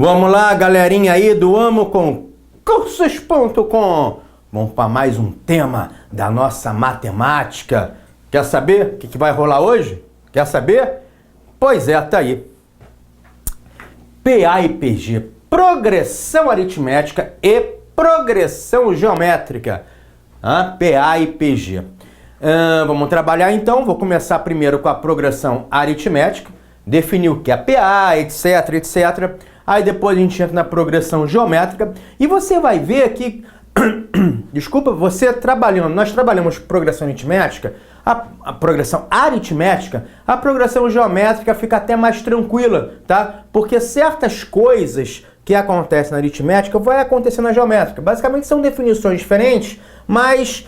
Vamos lá, galerinha aí do AmoConcursos.com. Vamos para mais um tema da nossa matemática. Quer saber o que vai rolar hoje? Quer saber? Pois é, tá aí. PA e PG, progressão aritmética e progressão geométrica. PA e PG. Vamos trabalhar então. Vou começar primeiro com a progressão aritmética, definir o que é PA, etc, etc. Aí depois a gente entra na progressão geométrica e você vai ver que, desculpa, nós trabalhamos progressão aritmética, a progressão aritmética, a progressão geométrica fica até mais tranquila, tá? Porque certas coisas que acontecem na aritmética vai acontecer na geométrica. Basicamente são definições diferentes, mas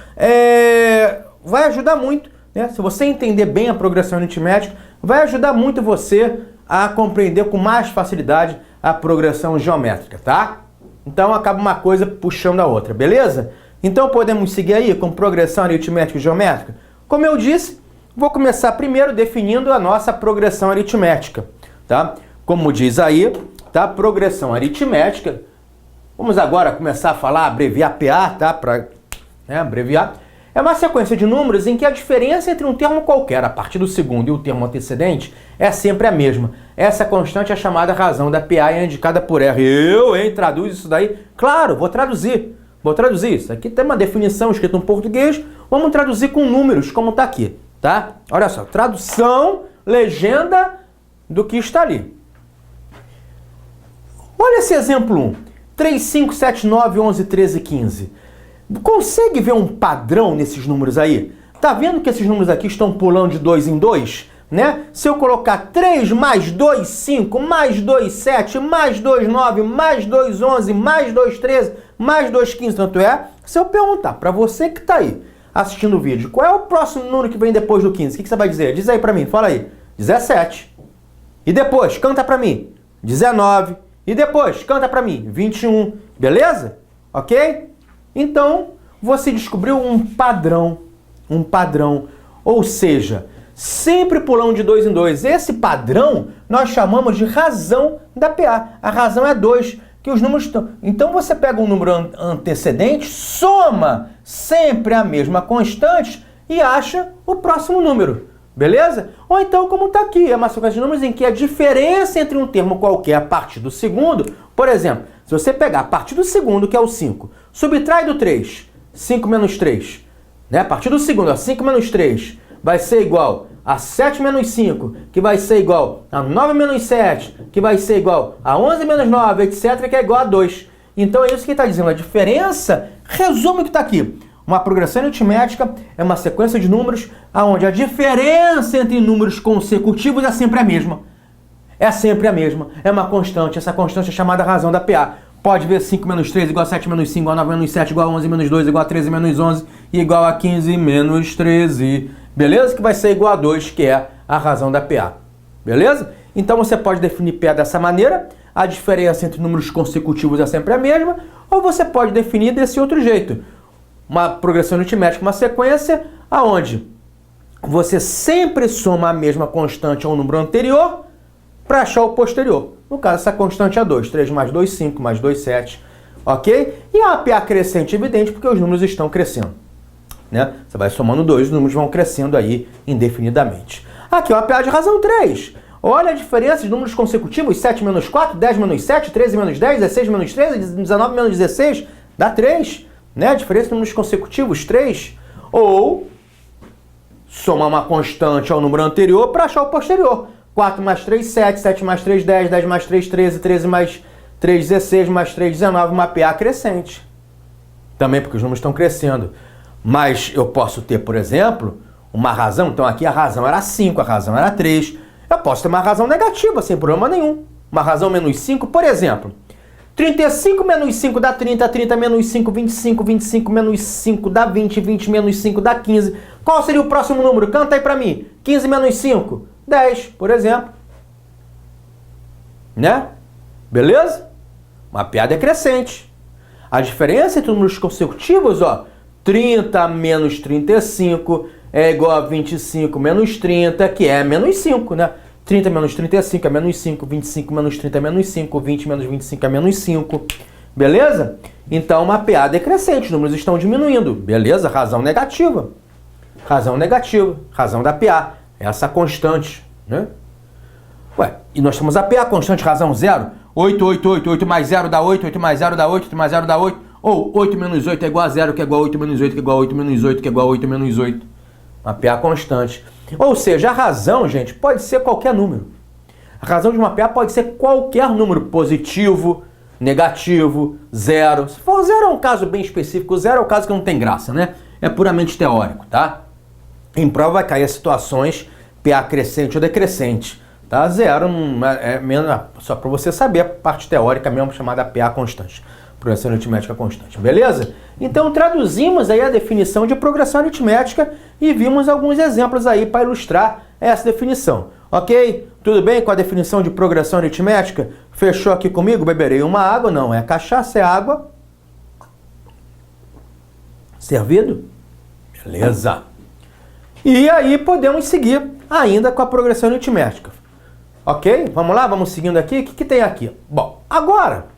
vai ajudar muito, né? Se você entender bem a progressão aritmética, vai ajudar muito você a compreender com mais facilidade a progressão geométrica, tá? Então acaba uma coisa puxando a outra, beleza? Então podemos seguir aí com progressão aritmética e geométrica? Como eu disse, vou começar primeiro definindo a nossa progressão aritmética, tá? Como diz aí, tá? Progressão aritmética. Vamos agora começar a falar, abreviar PA, tá? Para abreviar. É uma sequência de números em que a diferença entre um termo qualquer, a partir do segundo, e o termo antecedente, é sempre a mesma. Essa constante é chamada razão da PA e é indicada por R. Traduz isso daí? Claro, vou traduzir. Vou traduzir isso. Aqui tem uma definição escrita em português. Vamos traduzir com números, como está aqui, tá? Olha só, tradução, legenda do que está ali. Olha esse exemplo 1. 3, 5, 7, 9, 11, 13, 15. Consegue ver um padrão nesses números aí? Tá vendo que esses números aqui estão pulando de 2 em 2? Né? Se eu colocar 3 mais 2, 5, mais 2, 7, mais 2, 9, mais 2, 11, mais 2, 13, mais 2, 15, tanto é, se eu perguntar para você que tá aí assistindo o vídeo, qual é o próximo número que vem depois do 15? O que você vai dizer? Diz aí para mim, fala aí. 17. E depois, canta para mim. 19. E depois, canta para mim. 21. Beleza? Ok? Então, você descobriu um padrão, ou seja, sempre pulando de 2 em 2. Esse padrão nós chamamos de razão da PA. A razão é 2, que os números estão... Então, você pega um número antecedente, soma sempre a mesma constante e acha o próximo número, beleza? Ou então, como está aqui, é uma sequência de números em que a diferença entre um termo qualquer a partir do segundo, por exemplo, se você pegar a partir do segundo, que é o 5, subtrai do 3, 5 menos 3, né? A partir do segundo, 5 menos 3, vai ser igual a 7 menos 5, que vai ser igual a 9 menos 7, que vai ser igual a 11 menos 9, etc., que é igual a 2. Então é isso que está dizendo. A diferença resume o que está aqui. Uma progressão aritmética é uma sequência de números onde a diferença entre números consecutivos é sempre a mesma. É sempre a mesma. É uma constante. Essa constante é chamada razão da PA. Pode ver 5 menos 3 igual a 7 menos 5, igual a 9 menos 7, igual a 11 menos 2, igual a 13 menos 11, igual a 15 menos 13. Beleza? Que vai ser igual a 2, que é a razão da PA. Beleza? Então você pode definir PA dessa maneira. A diferença entre números consecutivos é sempre a mesma. Ou você pode definir desse outro jeito. Uma progressão aritmética, uma sequência onde você sempre soma a mesma constante a um número anterior para achar o posterior. No caso, essa constante é 2. 3 mais 2, 5, mais 2, 7. Ok? E a PA crescente, evidente, porque os números estão crescendo. Né? Você vai somando 2, os números vão crescendo aí indefinidamente. Aqui, a PA de razão 3. Olha a diferença de números consecutivos. 7 menos 4, 10 menos 7, 13 menos 10, 16 menos 13, 19 menos 16, dá 3. Né? A diferença de números consecutivos, 3. Ou somar uma constante ao número anterior para achar o posterior. 4 mais 3, 7, 7 mais 3, 10, 10 mais 3, 13, 13 mais 3, 16, mais 3, 19, uma PA crescente. Também porque os números estão crescendo. Mas eu posso ter, por exemplo, uma razão. Então aqui a razão era 5, a razão era 3. Eu posso ter uma razão negativa, sem problema nenhum. Uma razão menos 5, por exemplo. 35 menos 5 dá 30, 30 menos 5, 25, 25 menos 5 dá 20, 20 menos 5 dá 15. Qual seria o próximo número? Canta aí pra mim. 15 menos 5, 10, por exemplo. Né? Beleza? Uma PA decrescente. A diferença entre números consecutivos, ó, 30 menos 35 é igual a 25 menos 30, que é menos 5, né? 30 menos 35 é menos 5, 25 menos 30 é menos 5, 20 menos 25 é menos 5, beleza? Então, uma PA decrescente, os números estão diminuindo, beleza? Razão negativa. Razão negativa, razão da PA, essa constante, né? Ué, e nós temos a PA constante, razão 0, 8, 8, 8, 8 mais 0 dá 8, 8 mais 0 dá 8, 8 mais 0 dá 8, ou 8 menos 8 é igual a 0, que é igual a 8 menos 8, que é igual a 8 menos 8, que é igual a 8 menos 8. Uma PA constante. Ou seja, a razão, gente, pode ser qualquer número. A razão de uma PA pode ser qualquer número positivo, negativo, 0. Se for 0 é um caso bem específico, 0 é o caso que não tem graça, né? É puramente teórico, tá? Em prova vai cair as situações PA crescente ou decrescente, tá? 0 é menos, só para você saber a parte teórica mesmo, chamada PA constante. Progressão aritmética constante, beleza? Então traduzimos aí a definição de progressão aritmética e vimos alguns exemplos aí para ilustrar essa definição, ok? Tudo bem com a definição de progressão aritmética? Fechou aqui comigo? Beberei uma água? Não, é cachaça, é água. Servido? Beleza. E aí podemos seguir ainda com a progressão aritmética, ok? Vamos lá, vamos seguindo aqui. O que tem aqui? Bom, agora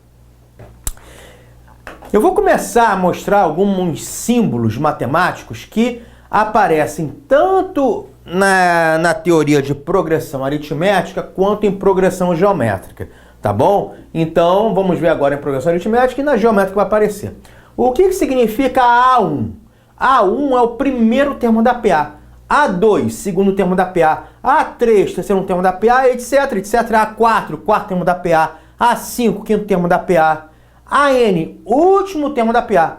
eu vou começar a mostrar alguns símbolos matemáticos que aparecem tanto na teoria de progressão aritmética quanto em progressão geométrica, tá bom? Então, vamos ver agora em progressão aritmética e na geométrica vai aparecer. O que significa A1? A1 é o primeiro termo da PA. A2, segundo termo da PA. A3, terceiro termo da PA, etc, etc. A4, quarto termo da PA. A5, quinto termo da PA. AN, último termo da PA.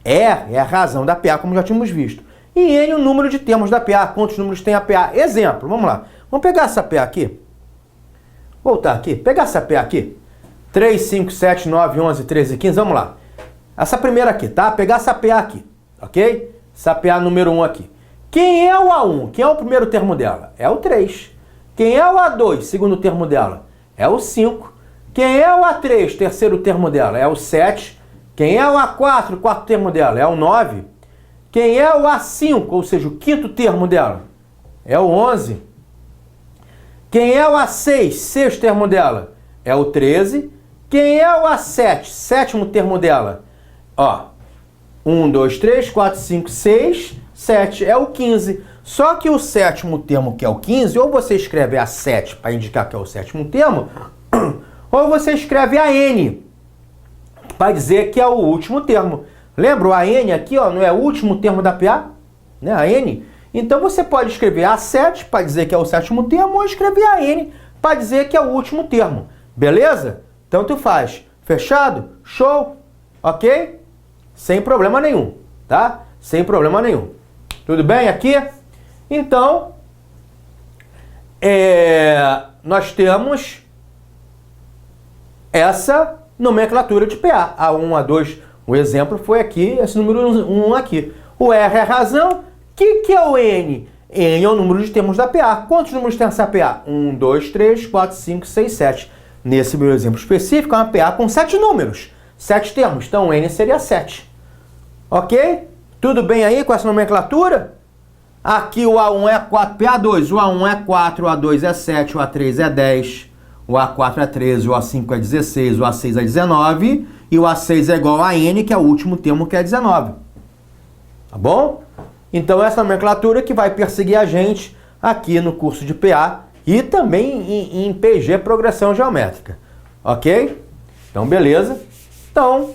R é a razão da PA, como já tínhamos visto. E N, o número de termos da PA. Quantos números tem a PA? Exemplo, vamos lá. Vamos pegar essa PA aqui. Voltar aqui. Pegar essa PA aqui. 3, 5, 7, 9, 11, 13, 15. Vamos lá. Essa primeira aqui, tá? Pegar essa PA aqui. Ok? Essa PA número 1 aqui. Quem é o A1? Quem é o primeiro termo dela? É o 3. Quem é o A2? Segundo termo dela? É o 5. Quem é o A3, terceiro termo dela? É o 7. Quem é o A4, quarto termo dela? É o 9. Quem é o A5, ou seja, o quinto termo dela? É o 11. Quem é o A6, sexto termo dela? É o 13. Quem é o A7, sétimo termo dela? Ó, 1, 2, 3, 4, 5, 6, 7 é o 15. Só que o sétimo termo, que é o 15, ou você escreve A7 para indicar que é o sétimo termo, ou você escreve AN, para dizer que é o último termo. Lembra o AN aqui, ó, não é o último termo da PA? Né, AN? Então você pode escrever A7 para dizer que é o sétimo termo, ou escrever AN para dizer que é o último termo. Beleza? Tanto faz. Fechado? Show? Ok? Sem problema nenhum, tá? Sem problema nenhum. Tudo bem aqui? Então, nós temos essa nomenclatura de PA. A1, A2, o exemplo foi aqui, esse número 1 aqui. O R é a razão. O que é o N? N é o número de termos da PA. Quantos números tem essa PA? 1, 2, 3, 4, 5, 6, 7. Nesse meu exemplo específico, é uma PA com 7 números. 7 termos. Então, N seria 7. Ok? Tudo bem aí com essa nomenclatura? Aqui o A1 é 4, PA2. O A1 é 4, o A2 é 7, o A3 é 10. O A4 é 13, o A5 é 16, o A6 é 19 e o A6 é igual a N, que é o último termo, que é 19. Tá bom? Então essa nomenclatura que vai perseguir a gente aqui no curso de PA e também em PG, Progressão Geométrica. Ok? Então beleza. Então,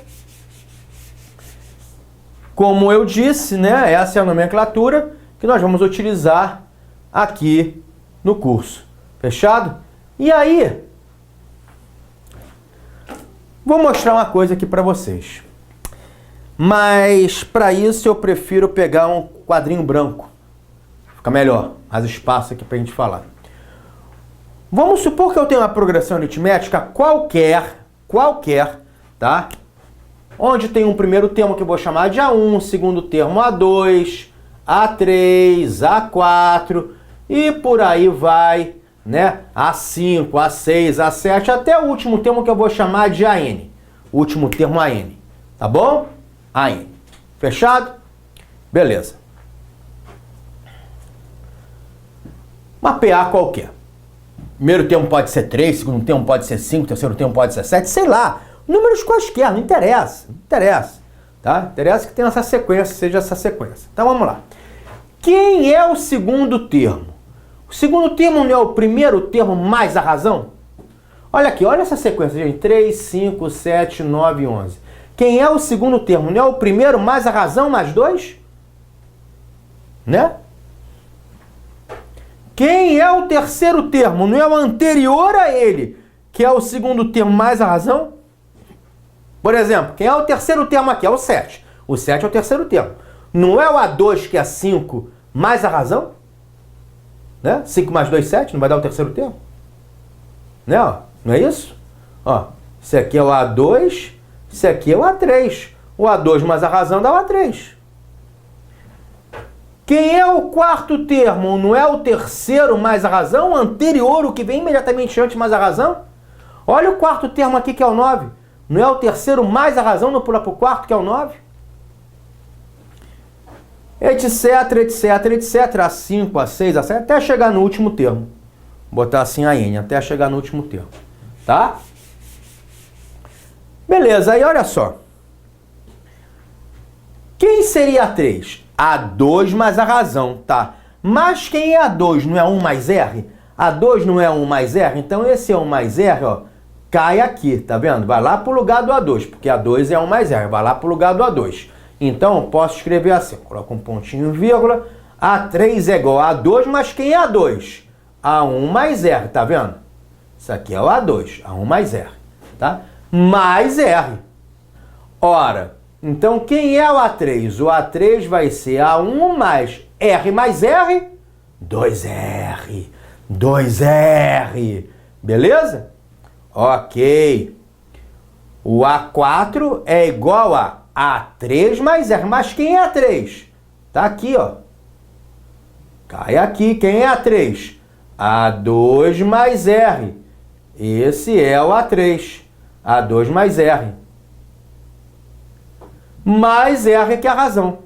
como eu disse, né, essa é a nomenclatura que nós vamos utilizar aqui no curso. Fechado? E aí, vou mostrar uma coisa aqui para vocês. Mas para isso eu prefiro pegar um quadrinho branco. Fica melhor, mais espaço aqui para a gente falar. Vamos supor que eu tenho uma progressão aritmética qualquer, tá? Onde tem um primeiro termo que eu vou chamar de A1, segundo termo A2, A3, A4 e por aí vai, né? A5, A6, A7, até o último termo que eu vou chamar de AN. Último termo AN, tá bom? AN. Fechado? Beleza. Uma PA qualquer. Primeiro termo pode ser 3, segundo termo pode ser 5, terceiro termo pode ser 7, sei lá. Números quaisquer, não interessa. Não interessa. Tá? Interessa que tenha essa sequência, seja essa sequência. Então vamos lá. Quem é o segundo termo? O segundo termo não é o primeiro termo mais a razão? Olha aqui, olha essa sequência, gente. 3, 5, 7, 9 e 11. Quem é o segundo termo? Não é o primeiro mais a razão mais 2? Né? Quem é o terceiro termo? Não é o anterior a ele, que é o segundo termo mais a razão? Por exemplo, quem é o terceiro termo aqui? É o 7. O 7 é o terceiro termo. Não é o A2, que é 5, mais a razão? Né? 5 mais 2, 7, não vai dar o terceiro termo? Né? Ó, não é isso? Ó, esse aqui é o A2, esse aqui é o A3. O A2 mais a razão dá o A3. Quem é o quarto termo? Não é o terceiro mais a razão? O anterior, o que vem imediatamente antes mais a razão? Olha o quarto termo aqui, que é o 9. Não é o terceiro mais a razão, não pula para o quarto, que é o 9? Etc, etc, etc, a 5, a 6, a 7, até chegar no último termo. Vou botar assim a N, até chegar no último termo. Tá? Beleza, aí olha só. Quem seria a 3? A2 mais a razão, tá? Mas quem é A2? Não é 1 mais R? A2 não é 1 mais R? Então esse é 1 mais R, ó, cai aqui, tá vendo? Vai lá pro lugar do A2, porque A2 é 1 mais R, vai lá pro lugar do A2. Então eu posso escrever assim, coloca um pontinho, vírgula, A3 é igual a A2, mas quem é A2? A1 mais R, tá vendo? Isso aqui é o A2, A1 mais R, tá? Mais R. Ora, então quem é o A3? O A3 vai ser A1 mais R, 2R. 2R. Beleza? Ok. O A4 é igual a A3 mais R. Mas quem é A3? Tá aqui, ó. Cai aqui. Quem é A3? A2 mais R. Esse é o A3. A2 mais R. Mais R que é a razão.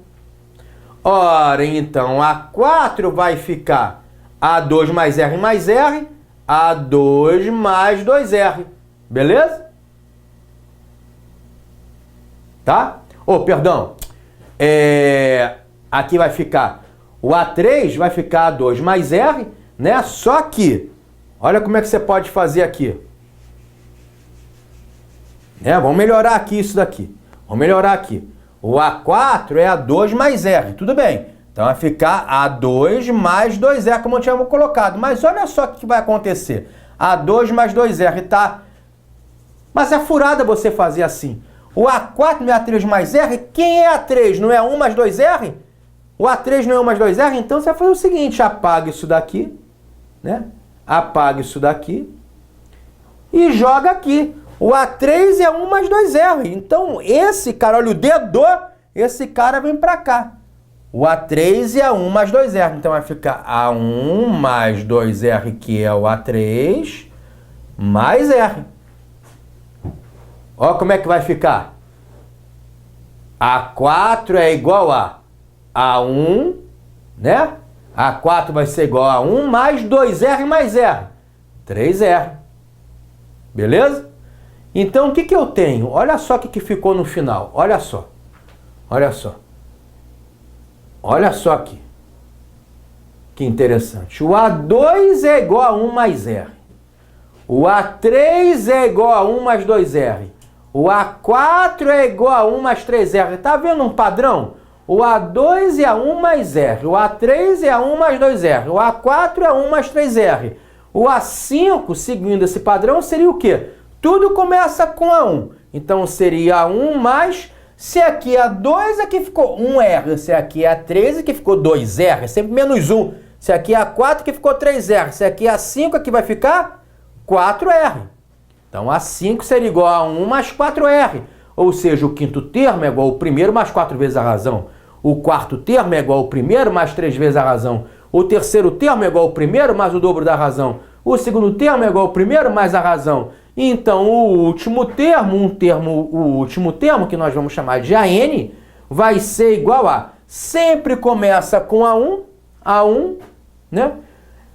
Ora, então, A4 vai ficar A2 mais R, A2 mais 2R. Beleza? Tá? Perdão. Aqui vai ficar o A3 vai ficar A2 mais R, né? Só que, olha como é que você pode fazer aqui. Vamos melhorar aqui isso daqui. Vamos melhorar aqui. O A4 é A2 mais R. Tudo bem. Então vai ficar A2 mais 2R, como eu tinha colocado. Mas olha só o que vai acontecer. A2 mais 2R, tá? Mas é furada você fazer assim. O A4 não é A3 mais R? Quem é A3? Não é 1 mais 2R? O A3 não é 1 mais 2R? Então você vai fazer o seguinte. Apaga isso daqui. Né? Apaga isso daqui. E joga aqui. O A3 é 1 mais 2R. Então, esse cara, olha o dedo, esse cara vem pra cá. O A3 é 1 mais 2R. Então, vai ficar A1 mais 2R, que é o A3, mais R. Olha como é que vai ficar. A4 é igual a A1, né? A4 vai ser igual a 1 mais 2R mais R. 3R. Beleza? Então, o que eu tenho? Olha só o que ficou no final. Olha só. Olha só. Olha só aqui. Que interessante. O A2 é igual a 1 mais R. O A3 é igual a 1 mais 2R. O A4 é igual a 1 mais 3R. Tá vendo um padrão? O A2 é a 1 mais R. O A3 é a 1 mais 2R. O A4 é 1 mais 3R. O A5, seguindo esse padrão, seria o quê? Tudo começa com A1. Então seria A1 mais... Se aqui é A2, aqui ficou 1R. Se aqui é A3, aqui ficou 2R. Sempre menos 1. Se aqui é A4, aqui ficou 3R. Se aqui é A5, aqui vai ficar 4R. Então A5 seria igual a 1 mais 4R. Ou seja, o quinto termo é igual ao primeiro mais 4 vezes a razão. O quarto termo é igual ao primeiro mais 3 vezes a razão. O terceiro termo é igual ao primeiro mais o dobro da razão. O segundo termo é igual ao primeiro mais a razão. Então, o último termo, o último termo, que nós vamos chamar de AN, vai ser igual a... Sempre começa com A1, né?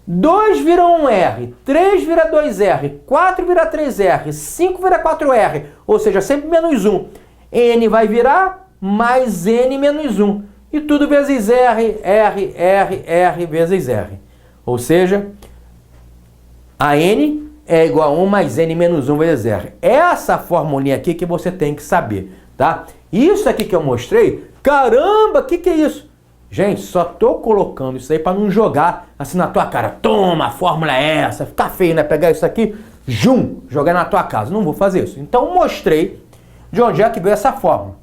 2 vira 1R, 3 vira 2R, 4 vira 3R, 5 vira 4R, ou seja, sempre menos 1. N vai virar mais N menos 1. E tudo vezes R, R, R, R vezes R. Ou seja, a N é igual a 1 mais N menos 1 vezes R. Essa formulinha aqui que você tem que saber, tá? Isso aqui que eu mostrei, caramba, o que é isso? Gente, só tô colocando isso aí para não jogar assim na tua cara. Toma, a fórmula é essa. Fica feio, né? Pegar isso aqui, jogar na tua casa. Não vou fazer isso. Então, mostrei de onde é que veio essa fórmula.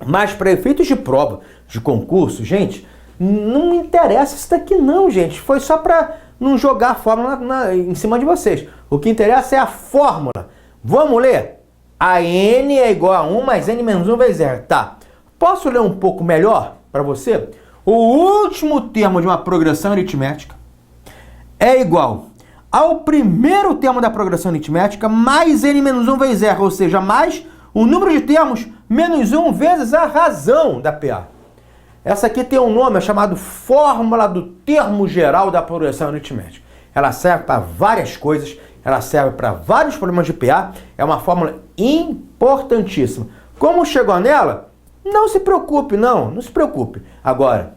Mas para efeitos de prova, de concurso, gente, não me interessa isso daqui não, gente. Foi só para não jogar a fórmula em cima de vocês. O que interessa é a fórmula. Vamos ler? A N é igual a 1 mais N menos 1 vezes R. Tá. Posso ler um pouco melhor para você? O último termo de uma progressão aritmética é igual ao primeiro termo da progressão aritmética mais N menos 1 vezes R, ou seja, mais o número de termos menos 1 vezes a razão da PA. Essa aqui tem um nome, é chamado fórmula do termo geral da progressão aritmética. Ela serve para várias coisas, ela serve para vários problemas de PA, é uma fórmula importantíssima. Como chegou nela? Não se preocupe, não se preocupe. Agora,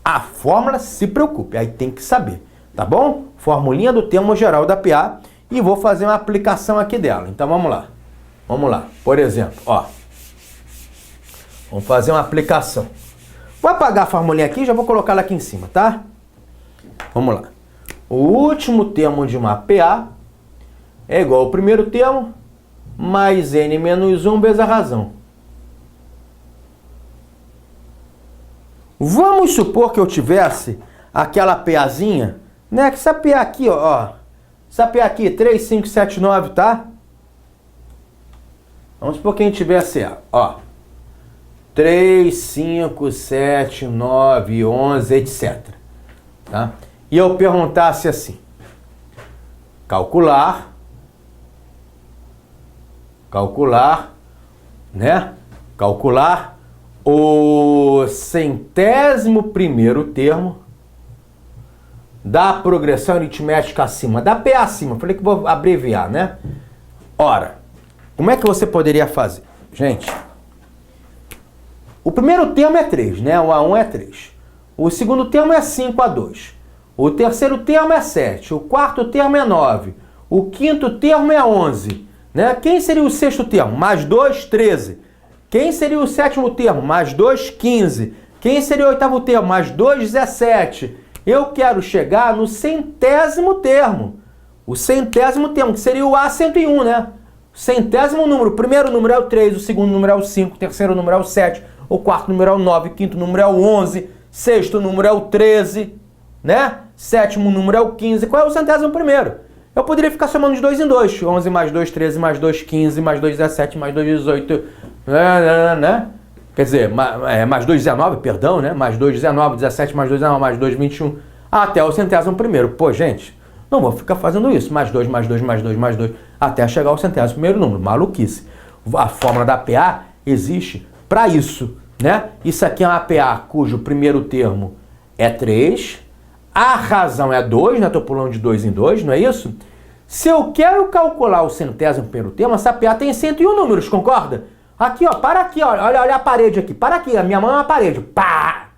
a fórmula se preocupe, aí tem que saber, tá bom? Formulinha do termo geral da PA e vou fazer uma aplicação aqui dela. Então vamos lá. Vamos lá. Por exemplo, ó. Vamos fazer uma aplicação. Vou apagar a formulinha aqui e já vou colocar ela aqui em cima, tá? Vamos lá. O último termo de uma PA é igual ao primeiro termo mais N menos 1 vezes a razão. Vamos supor que eu tivesse aquela PAzinha, né? Que essa PA aqui, ó. Essa PA aqui, 3, 5, 7, 9, tá? Vamos supor que a gente tivesse, ó. 3, 5, 7, 9, 11, etc. Tá? E eu perguntasse assim. Calcular, né? Calcular o 100º termo da progressão aritmética acima, da PA acima. Falei que vou abreviar, né? Ora, como é que você poderia fazer? Gente, o primeiro termo é 3, né? O A1 é 3. O segundo termo é 5A2. O terceiro termo é 7. O quarto termo é 9. O quinto termo é 11. Né? Quem seria o sexto termo? Mais 2, 13. Quem seria o sétimo termo? Mais 2, 15. Quem seria o oitavo termo? Mais 2, 17. Eu quero chegar no 100º termo. O 100º termo, que seria o A101, né? O 100º número. O primeiro número é o 3, o segundo número é o 5, o terceiro número é o 7, o quarto número é o 9, o quinto número é o 11, sexto número é o 13, né? Sétimo número é o 15. Qual é o 100º? Eu poderia ficar somando de 2 em 2. 11 mais 2, 13, mais 2, 15, mais 2, 17, mais 2, 18, né? Quer dizer, mais 2, 19, perdão, né? Mais 2, 19, 17, mais 2, 19, mais 2, 21, até o 100º. Pô, gente, não vou ficar fazendo isso. Mais 2, mais 2, mais 2, mais 2, até chegar ao 100º número. Maluquice. A fórmula da PA existe para isso, né? Isso aqui é uma PA cujo primeiro termo é 3, a razão é 2, né? Estou pulando de 2 em 2, não é isso? Se eu quero calcular o 100º termo, essa PA tem 101 números, concorda? Aqui, ó, para aqui, ó, olha a parede aqui, para aqui, a minha mão é uma parede, pá!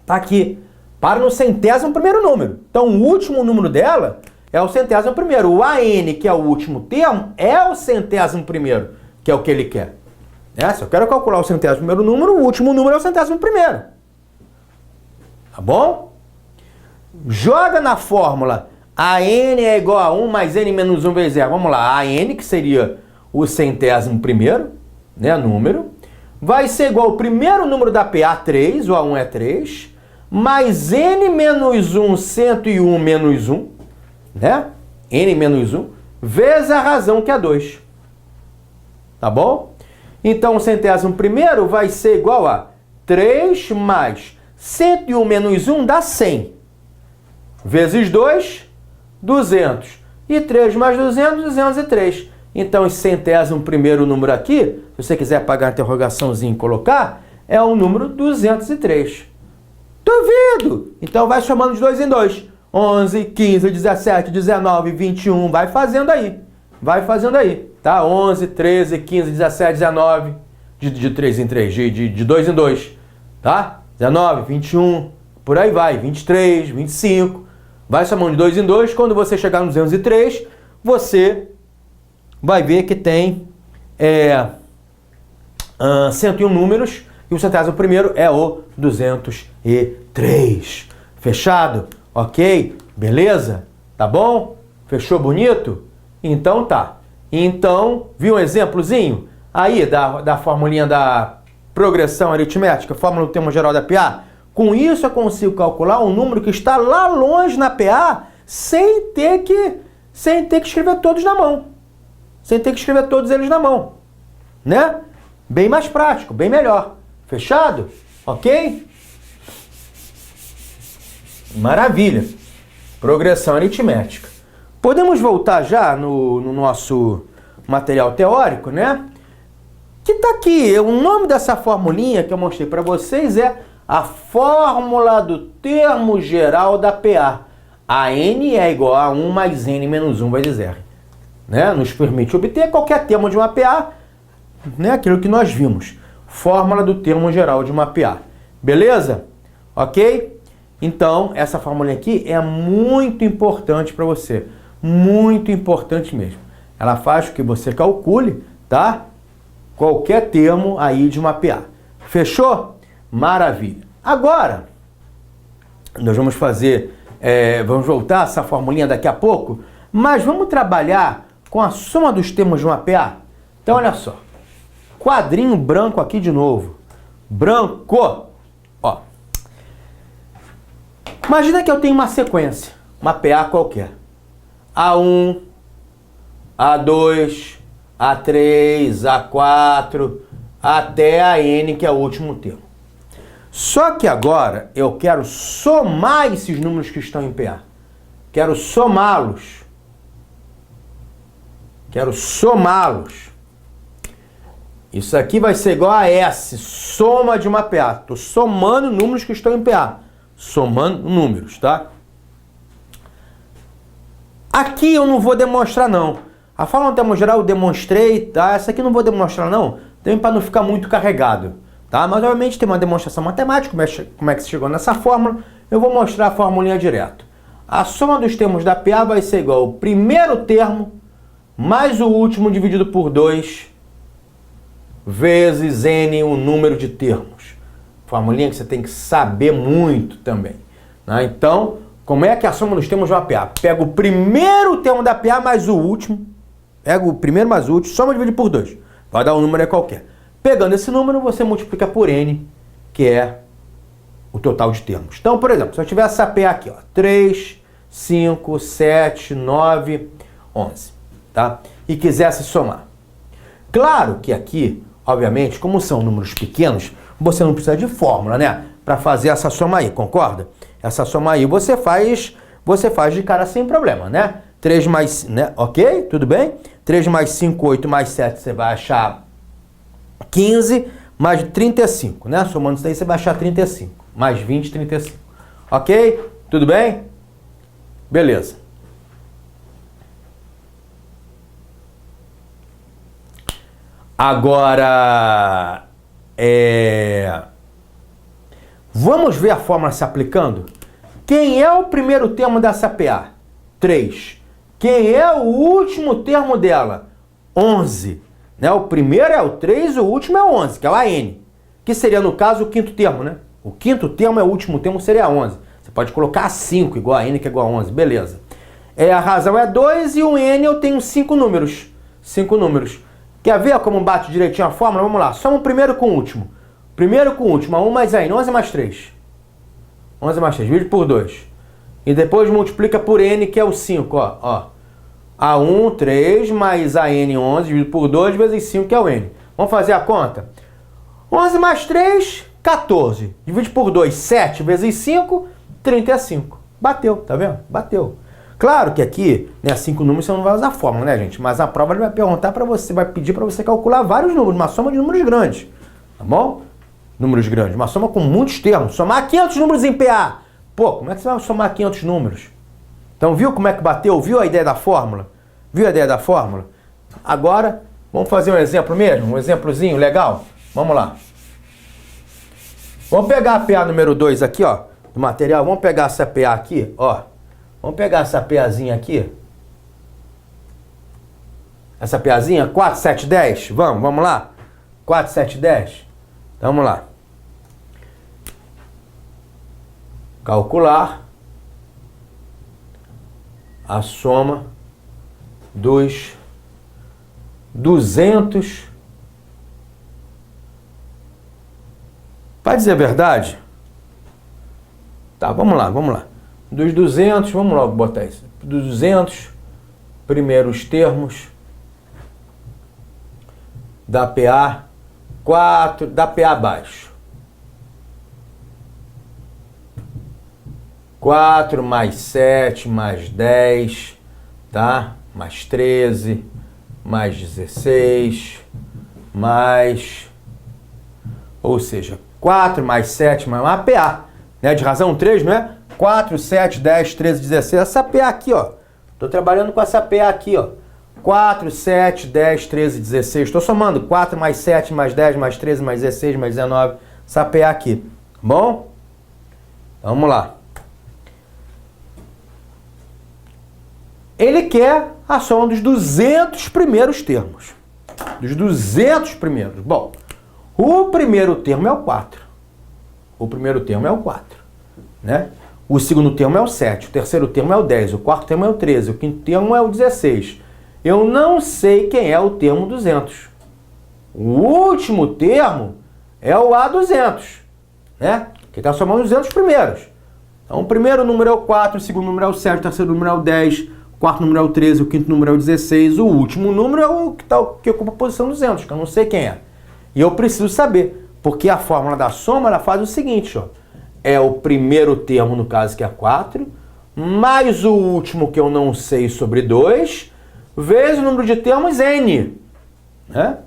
Tá aqui, para no 100º número. Então, o último número dela é o 100º. O AN, que é o último termo, é o 100º, que é o que ele quer. Se eu quero calcular o 100º número, o último número é o 100º. Tá bom? Joga na fórmula AN é igual a 1 mais N menos 1 vezes R. Vamos lá, AN, que seria o 100º, né, número, vai ser igual ao primeiro número da PA, 3, o A1 é 3, mais N menos 1, 101 menos 1, né? N menos 1, vezes a razão, que é 2. Tá bom? Então, o 100º vai ser igual a 3 mais 101 menos 1 dá 100. Vezes 2, 200. E 3 mais 200, 203. Então, esse 100º número aqui, se você quiser apagar a interrogaçãozinha e colocar, é o número 203. Duvido! Então, vai chamando de 2 em 2. 11, 15, 17, 19, 21. Vai fazendo aí. Vai fazendo aí, tá? 11, 13, 15, 17, 19. De 3 em 3, de 2 em 2, tá? 19, 21, por aí vai. 23, 25. Vai somando de 2 em 2. Quando você chegar no 203, você vai ver que tem 101 números. E o 101º é o 203. Fechado? Ok? Beleza? Tá bom? Fechou bonito? Então tá. Então, viu um exemplozinho aí da formulinha da progressão aritmética, fórmula do termo geral da PA? Com isso eu consigo calcular um número que está lá longe na PA sem ter que escrever todos na mão. Sem ter que escrever todos eles na mão. Né? Bem mais prático, bem melhor. Fechado? Ok? Maravilha. Progressão aritmética. Podemos voltar já no nosso material teórico, né? Que tá aqui. O nome dessa formulinha que eu mostrei para vocês é a fórmula do termo geral da PA. A n é igual a 1 mais n menos 1 vezes r. Né? Nos permite obter qualquer termo de uma PA, né? Aquilo que nós vimos. Fórmula do termo geral de uma PA. Beleza? Ok? Então, essa fórmula aqui é muito importante para você. Muito importante mesmo. Ela faz com que você calcule, tá? Qualquer termo aí de uma PA. Fechou? Maravilha. Agora, nós vamos fazer, vamos voltar a essa formulinha daqui a pouco, mas vamos trabalhar com a soma dos termos de uma PA. Então, olha só. Quadrinho branco aqui de novo. Branco. Ó. Imagina que eu tenho uma sequência, uma PA qualquer. A1, A2, A3, A4, até a N, que é o último termo. Só que agora eu quero somar esses números que estão em PA. Quero somá-los. Quero somá-los. Isso aqui vai ser igual a S, soma de uma PA. Estou somando números que estão em PA. Somando números, tá? Aqui eu não vou demonstrar, não. A fórmula do termo geral eu demonstrei, tá? Essa aqui eu não vou demonstrar, não. Também para não ficar muito carregado, tá? Mas, obviamente, tem uma demonstração matemática, como é que se chegou nessa fórmula. Eu vou mostrar a formulinha direto. A soma dos termos da PA vai ser igual ao primeiro termo mais o último dividido por 2 vezes n, o número de termos. Formulinha que você tem que saber muito também, né? Então, como é que é a soma dos termos de uma PA? Pega o primeiro termo da PA mais o último. Pega o primeiro mais o último, soma e divide por 2. Vai dar um número qualquer. Pegando esse número, você multiplica por n, que é o total de termos. Então, por exemplo, se eu tiver essa PA aqui, ó, 3, 5, 7, 9, 11, tá? E quisesse somar. Claro que aqui, obviamente, como são números pequenos, você não precisa de fórmula, né? Para fazer essa soma aí, concorda? Essa soma aí você faz de cara sem problema, né? 3 mais, né? Ok? Tudo bem? 3 mais 5, 8 mais 7, você vai achar 15, mais 35, né? Somando isso daí, você vai achar 35. Mais 20, 35. Ok? Tudo bem? Beleza. Agora, vamos ver a fórmula se aplicando? Quem é o primeiro termo dessa PA? 3. Quem é o último termo dela? 11. Né? O primeiro é o 3, o último é o 11, que é o AN. Que seria, no caso, o quinto termo, né? O quinto termo é o último termo, seria 11. Você pode colocar 5 igual a N, que é igual a 11. Beleza. A razão é 2 e o N eu tenho 5 números. 5 números. Quer ver como bate direitinho a fórmula? Vamos lá. Soma o primeiro com o último. Primeiro com o último. 1 mais N. 11 mais 3. 11 mais 3. Divide por 2. E depois multiplica por N, que é o 5. Ó. A1, 3, mais a N, 11, dividido por 2, vezes 5, que é o N. Vamos fazer a conta? 11 mais 3, 14. Divide por 2, 7, vezes 5, 35. Bateu, tá vendo? Bateu. Claro que aqui, né, 5 números você não vai usar fórmula, né, gente? Mas a prova ele vai perguntar para você, vai pedir para você calcular vários números, uma soma de números grandes, tá bom? Números grandes, uma soma com muitos termos. Somar 500 números em PA. Pô, como é que você vai somar 500 números? Então viu como é que bateu? Viu a ideia da fórmula? Viu a ideia da fórmula? Agora, vamos fazer um exemplo mesmo? Um exemplozinho legal? Vamos lá. Vamos pegar a PA número 2 aqui, ó, do material. Vamos pegar essa PA aqui, ó. Vamos pegar essa PAzinha aqui. Essa PAzinha, 4, 7, 10. Vamos lá? 4, 7, 10. Então, vamos lá. Calcular a soma dos 200. Para dizer a verdade? Tá, vamos lá. Dos 200, vamos logo botar isso. Dos 200 primeiros termos da PA 4, da PA abaixo. 4 mais 7 mais 10, tá? Mais 13, mais 16, mais... Ou seja, 4 mais 7 mais uma PA, né? De razão 3, não é? 4, 7, 10, 13, 16. Essa PA aqui, ó. Tô trabalhando com essa PA aqui, ó. 4, 7, 10, 13, 16. Estou somando 4 mais 7 mais 10 mais 13 mais 16 mais 19. Essa PA aqui. Tá bom? Vamos lá. Ele quer a soma dos 200 primeiros termos. Dos 200 primeiros. Bom, o primeiro termo é o 4. O primeiro termo é o 4. Né? O segundo termo é o 7. O terceiro termo é o 10. O quarto termo é o 13. O quinto termo é o 16. Eu não sei quem é o termo 200. O último termo é o A200. Né? Que está somando os 200 primeiros. Então, o primeiro número é o 4. O segundo número é o 7. O terceiro número é o 10. O quarto número é o 13. O quinto número é o 16. O último número é o que ocupa a posição 200, que eu não sei quem é. E eu preciso saber, porque a fórmula da soma ela faz o seguinte, ó. É o primeiro termo, no caso, que é 4, mais o último, que eu não sei, sobre 2, vezes o número de termos n. Né?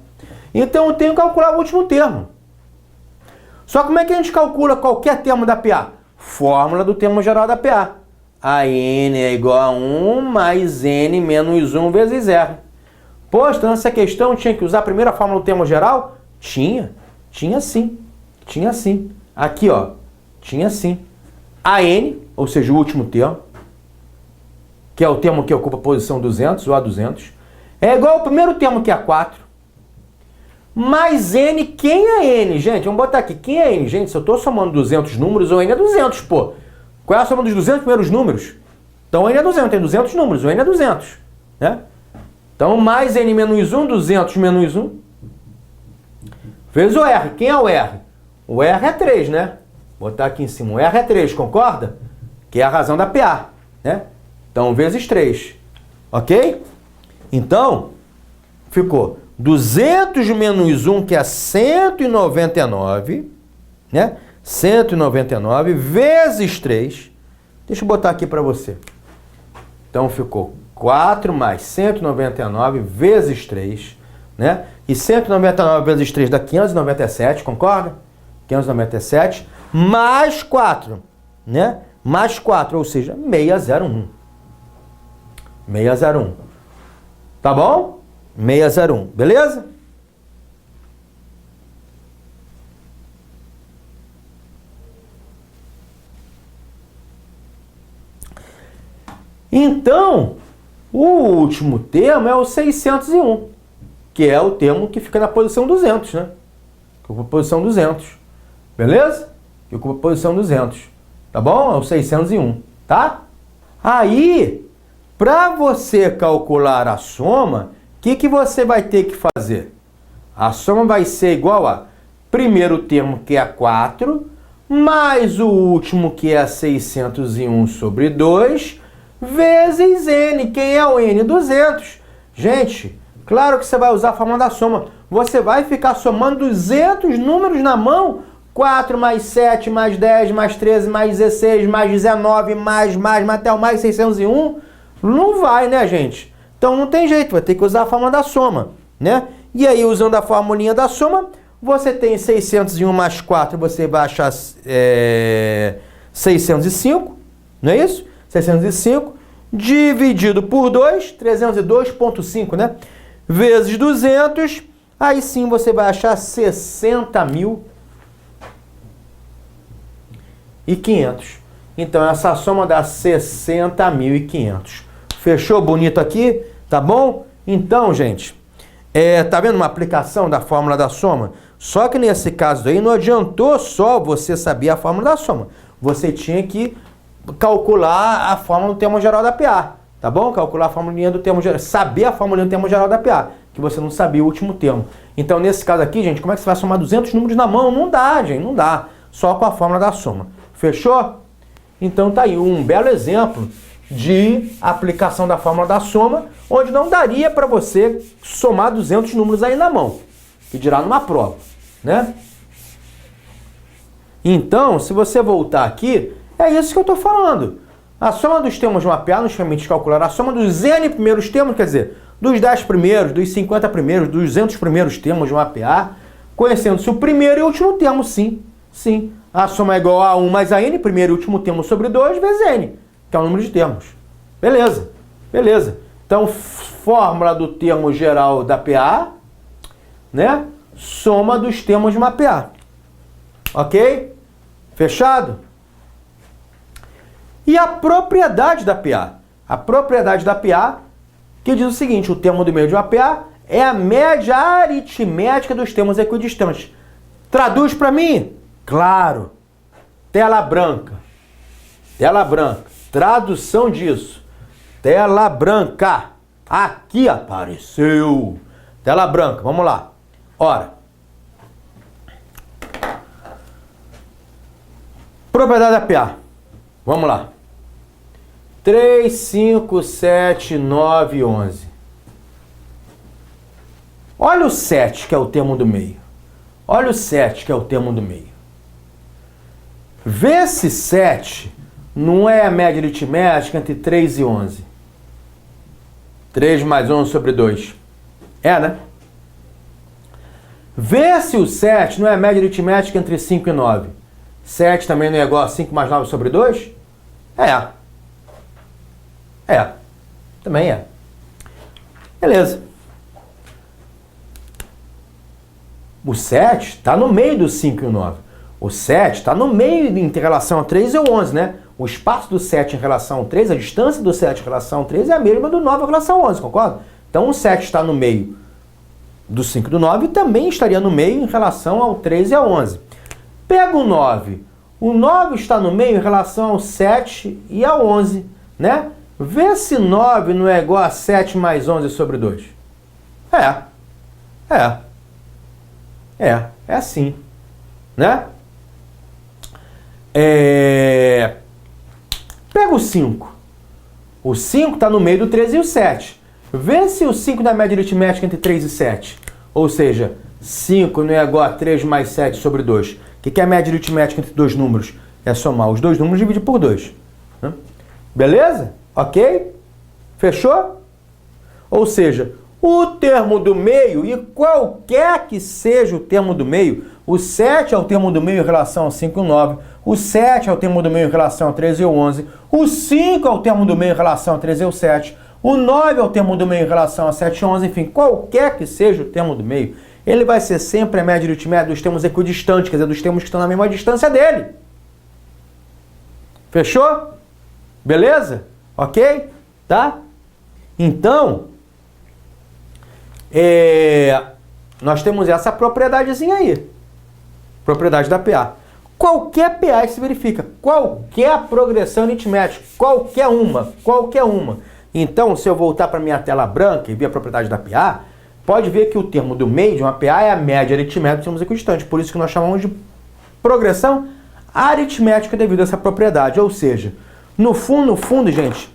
Então eu tenho que calcular o último termo. Só como é que a gente calcula qualquer termo da PA? Fórmula do termo geral da PA. A n é igual a 1 mais n menos 1 vezes r. Poxa, então nessa questão tinha que usar a primeira fórmula do termo geral? Tinha sim. Aqui, ó, tinha sim. A n, ou seja, o último termo, que é o termo que ocupa a posição 200, o A200, é igual ao primeiro termo, que é 4, mais n. Quem é n, gente? Vamos botar aqui. Quem é n, gente? Se eu estou somando 200 números, o n é 200, pô. Qual é a soma dos 200 primeiros números? Então, o n é 200. Tem 200 números, o n é 200. Né? Então, mais n menos 1, 200 menos 1, vezes o r. Quem é o r? O r é 3, né? Vou botar aqui em cima. O r é 3, concorda? Que é a razão da PA, né? Então, vezes 3. Ok? Então, ficou 200 menos 1, que é 199, né? 199 vezes 3. Deixa eu botar aqui para você. Então, ficou 4 mais 199 vezes 3, né? E 199 vezes 3 dá 597, concorda? 597 mais 4, né? Mais 4, ou seja, 601. 601. Tá bom? 601, beleza? Então, o último termo é o 601, que é o termo que fica na posição 200, né? Que ocupa a posição 200. Beleza? Que ocupa a posição 200. Tá bom? É o 601, tá? Aí, para você calcular a soma, o que você vai ter que fazer? A soma vai ser igual a primeiro termo, que é 4, mais o último, que é 601 sobre 2, vezes n. Quem é o n? 200. Gente, claro que você vai usar a fórmula da soma. Você vai ficar somando 200 números na mão. 4 mais 7 mais 10 mais 13 mais 16 mais 19 mais até o mais 601. Não vai, né, gente? Então não tem jeito, vai ter que usar a fórmula da soma, né? E aí, usando a formulinha da soma, você tem 601 mais 4, você vai achar 605, não é isso? 605, dividido por 2, 302,5, né? Vezes 200, aí sim você vai achar 60.500. Então, essa soma dá 60.500. Fechou bonito aqui? Tá bom? Então, gente, tá vendo uma aplicação da fórmula da soma? Só que nesse caso aí não adiantou só você saber a fórmula da soma. Você tinha que calcular a fórmula do termo geral da PA. Tá bom? Calcular a fórmula do termo geral. Saber a fórmula do termo geral da PA. Que você não sabia o último termo. Então, nesse caso aqui, gente, como é que você vai somar 200 números na mão? Não dá, gente. Não dá. Só com a fórmula da soma. Fechou? Então tá aí um belo exemplo de aplicação da fórmula da soma, onde não daria para você somar 200 números aí na mão, que dirá numa prova, né? Então, se você voltar aqui, é isso que eu estou falando. A soma dos termos de uma PA nos permite calcular a soma dos N primeiros termos, quer dizer, dos 10 primeiros, dos 50 primeiros, dos 200 primeiros termos de uma PA, conhecendo-se o primeiro e o último termo, sim. Sim. A soma é igual a 1 mais a N, primeiro e último termo sobre 2, vezes N, que é o número de termos. Beleza. Beleza. Então, fórmula do termo geral da PA, né? Soma dos termos de uma PA. Ok? Fechado? E a propriedade da PA? A propriedade da PA, que diz o seguinte, o termo do meio de uma PA é a média aritmética dos termos equidistantes. Traduz para mim? Claro. Tela branca. Tela branca. Tradução disso. Tela branca. Aqui apareceu. Tela branca. Vamos lá. Ora. Propriedade da PA. Vamos lá. 3, 5, 7, 9, 11. Olha o 7, que é o termo do meio. Olha o 7, que é o termo do meio. Vê se 7 não é a média aritmética entre 3 e 11. 3 mais 11 sobre 2. É, né? Vê se o 7 não é a média aritmética entre 5 e 9. 7 também não é igual a 5 mais 9 sobre 2? É. É. Também é. Beleza. O 7 está no meio do 5 e o 9. O 7 está no meio em relação a 3 e o 11, né? O espaço do 7 em relação ao 3, a distância do 7 em relação ao 3 é a mesma do 9 em relação ao 11, concorda? Então o 7 está no meio do 5 e do 9 e também estaria no meio em relação ao 3 e ao 11. Pega o 9. O 9 está no meio em relação ao 7 e ao 11, né? Vê se 9 não é igual a 7 mais 11 sobre 2. É assim, né? Pega o 5. O 5 está no meio do 13 e o 7. Vê se o 5 da média aritmética entre 3 e 7. Ou seja, 5 não é igual a 3 mais 7 sobre 2. O que é a média aritmética entre dois números? É somar os dois números e dividir por 2. Né? Beleza? Ok? Fechou? Ou seja, o termo do meio, e qualquer que seja o termo do meio, o 7 é o termo do meio em relação ao 5 e o 9, o 7 é o termo do meio em relação ao 13 e o 11, o 5 é o termo do meio em relação ao 13 e o 7, o 9 é o termo do meio em relação ao 7 e 11, enfim, qualquer que seja o termo do meio, ele vai ser sempre a média aritmética dos termos equidistantes, quer dizer, dos termos que estão na mesma distância dele. Fechou? Beleza? Ok? Tá? Então, nós temos essa propriedadezinha aí. Propriedade da PA. Qualquer PA que se verifica. Qualquer progressão aritmética. Qualquer uma. Então, se eu voltar para minha tela branca e ver a propriedade da PA, pode ver que o termo do meio de uma PA é a média aritmética dos termos equidistantes. Por isso que nós chamamos de progressão aritmética devido a essa propriedade. Ou seja, no fundo, gente,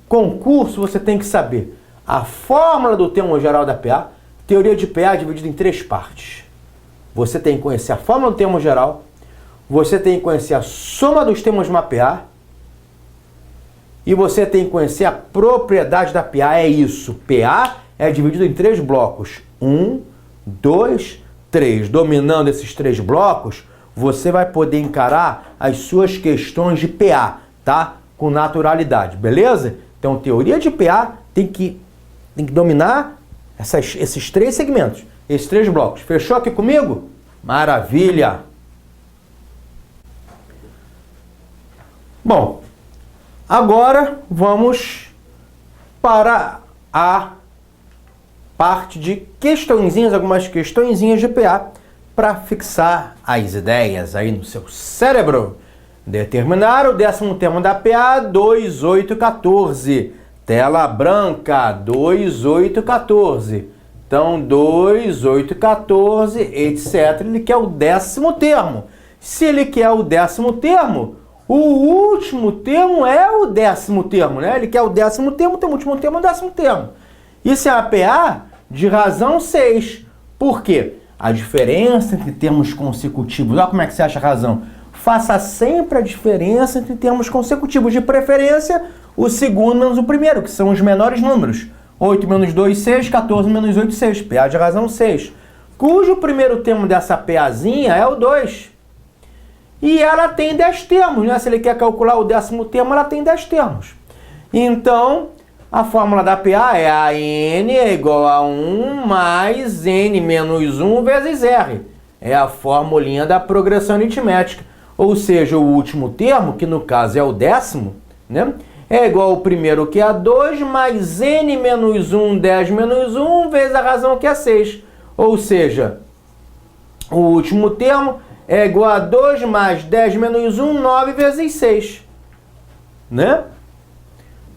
concurso você tem que saber a fórmula do termo geral da PA, teoria de PA dividida em 3 partes. Você tem que conhecer a fórmula do termo geral, você tem que conhecer a soma dos termos de uma PA e você tem que conhecer a propriedade da PA. É isso. PA é dividido em 3 blocos. 1, 2, 3. Dominando esses 3 blocos, você vai poder encarar as suas questões de PA, tá? Com naturalidade, beleza? Então, teoria de PA tem que dominar esses 3 segmentos, esses 3 blocos. Fechou aqui comigo? Maravilha! Bom, agora vamos para a parte de questõezinhas, algumas questõezinhas de PA para fixar as ideias aí no seu cérebro. Determinar o 10º termo da PA 2814. Tela branca 2814. Então 2814, etc. Ele quer o 10º termo. Se ele quer o 10º termo, o último termo é o 10º termo, né? Ele quer o 10º termo, então o último termo é o 10º termo. Isso é a PA de razão 6. Por quê? A diferença entre termos consecutivos. Olha como é que você acha a razão. Faça sempre a diferença entre termos consecutivos. De preferência, o segundo menos o primeiro, que são os menores números. 8 menos 2, 6. 14 menos 8, 6. PA de razão 6. Cujo primeiro termo dessa PAzinha é o 2. E ela tem 10 termos, né? Se ele quer calcular o 10º termo, ela tem 10 termos. Então, a fórmula da PA é a n é igual a 1 mais n menos 1 vezes r. É a formulinha da progressão aritmética. Ou seja, o último termo, que no caso é o 10º, né? É igual ao primeiro, que é 2, mais n menos 1, 10 menos 1, vezes a razão, que é 6. Ou seja, o último termo é igual a 2 mais 10 menos 1, 9 vezes 6. Né?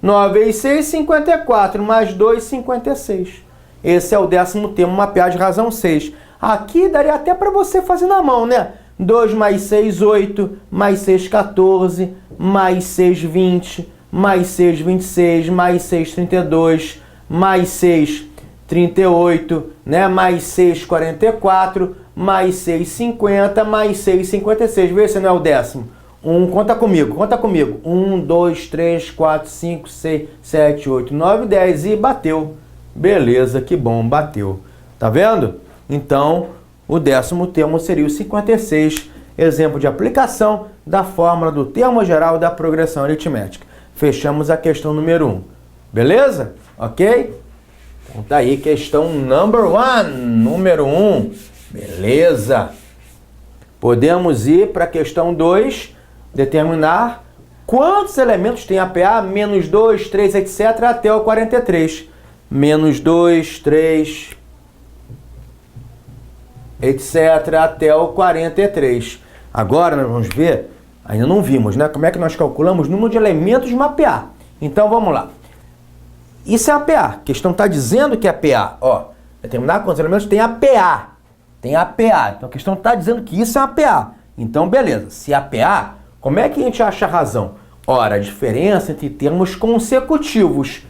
9 vezes 6, 54, mais 2, 56. Esse é o 10º termo, uma PA de razão 6. Aqui daria até para você fazer na mão, né? 2 mais 6, 8, mais 6, 14, mais 6, 20, mais 6, 26, mais 6, 32, mais 6, 38, né? Mais 6, 44, mais 6, 50, mais 6, 56. Vê se não é o 10º. Conta comigo, conta comigo. 1, 2, 3, 4, 5, 6, 7, 8, 9, 10 e bateu. Beleza, que bom, bateu. Tá vendo? Então, o 10º termo seria o 56, exemplo de aplicação da fórmula do termo geral da progressão aritmética. Fechamos a questão número 1. Beleza? Ok? Então tá aí, questão número 1. Beleza. Podemos ir para a questão 2, determinar quantos elementos tem a PA, menos 2, 3, etc., até o 43. Menos 2, 3, etc., até o 43. Agora nós vamos ver, ainda não vimos, né? Como é que nós calculamos o número de elementos de uma PA. Então vamos lá. Isso é a PA. A questão está dizendo que é a PA. Ó, determinar quantos elementos tem a PA. Tem a PA. Então a questão está dizendo que isso é a PA. Então beleza. Se é a PA, como é que a gente acha a razão? Ora, a diferença entre termos consecutivos,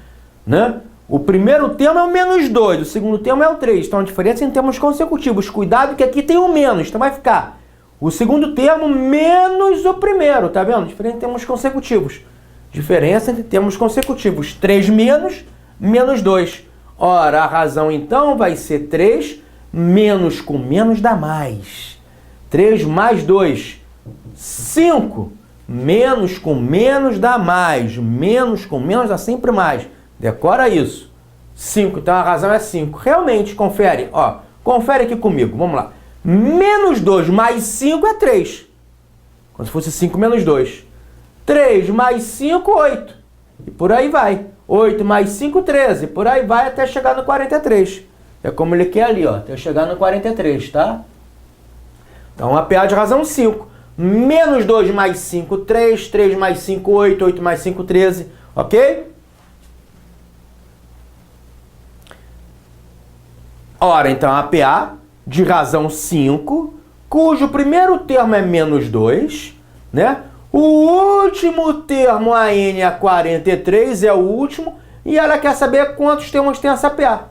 né? O primeiro termo é o menos 2, o segundo termo é o 3. Então a diferença entre termos consecutivos. Cuidado que aqui tem o menos, então vai ficar o segundo termo menos o primeiro, tá vendo? Diferença entre termos consecutivos. Diferença entre termos consecutivos. 3 menos, menos 2. Ora, a razão então vai ser 3, menos com menos dá mais. 3 mais 2, 5. Menos com menos dá mais. Menos com menos dá sempre mais. Decora isso. 5, então a razão é 5. Realmente, confere. Ó, confere aqui comigo, vamos lá. Menos 2 mais 5 é 3. Como se fosse 5 menos 2. 3 mais 5, 8. E por aí vai. 8 mais 5, 13. Por aí vai até chegar no 43. É como ele quer ali, ó. Até chegar no 43, tá? Então, a PA de razão 5. Menos 2 mais 5, 3. 3 mais 5, 8. 8 mais 5, 13. Ok? Ora, então, a PA de razão 5, cujo primeiro termo é menos 2, né? O último termo, a n, a 43, é o último, e ela quer saber quantos termos tem essa PA.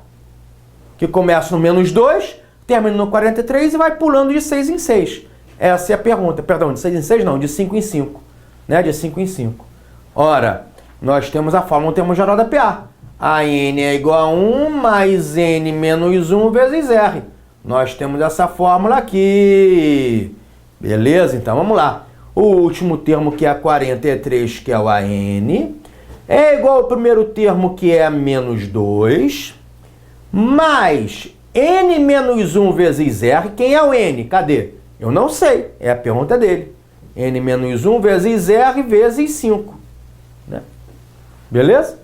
Que começa no menos 2, termina no 43 e vai pulando de 6 em 6. Essa é a pergunta. Perdão, de 6 em 6 não, de 5 em 5. Né? De 5 em 5. Ora, nós temos a fórmula, termo geral da PA. A n é igual a 1 mais n menos 1 vezes r. Nós temos essa fórmula aqui. Beleza? Então vamos lá. O último termo, que é a 43, que é o AN, é igual ao primeiro termo, que é menos 2, mais n menos 1 vezes r. Quem é o n? Cadê? Eu não sei, é a pergunta dele. N menos 1 vezes r vezes 5. Né? Beleza?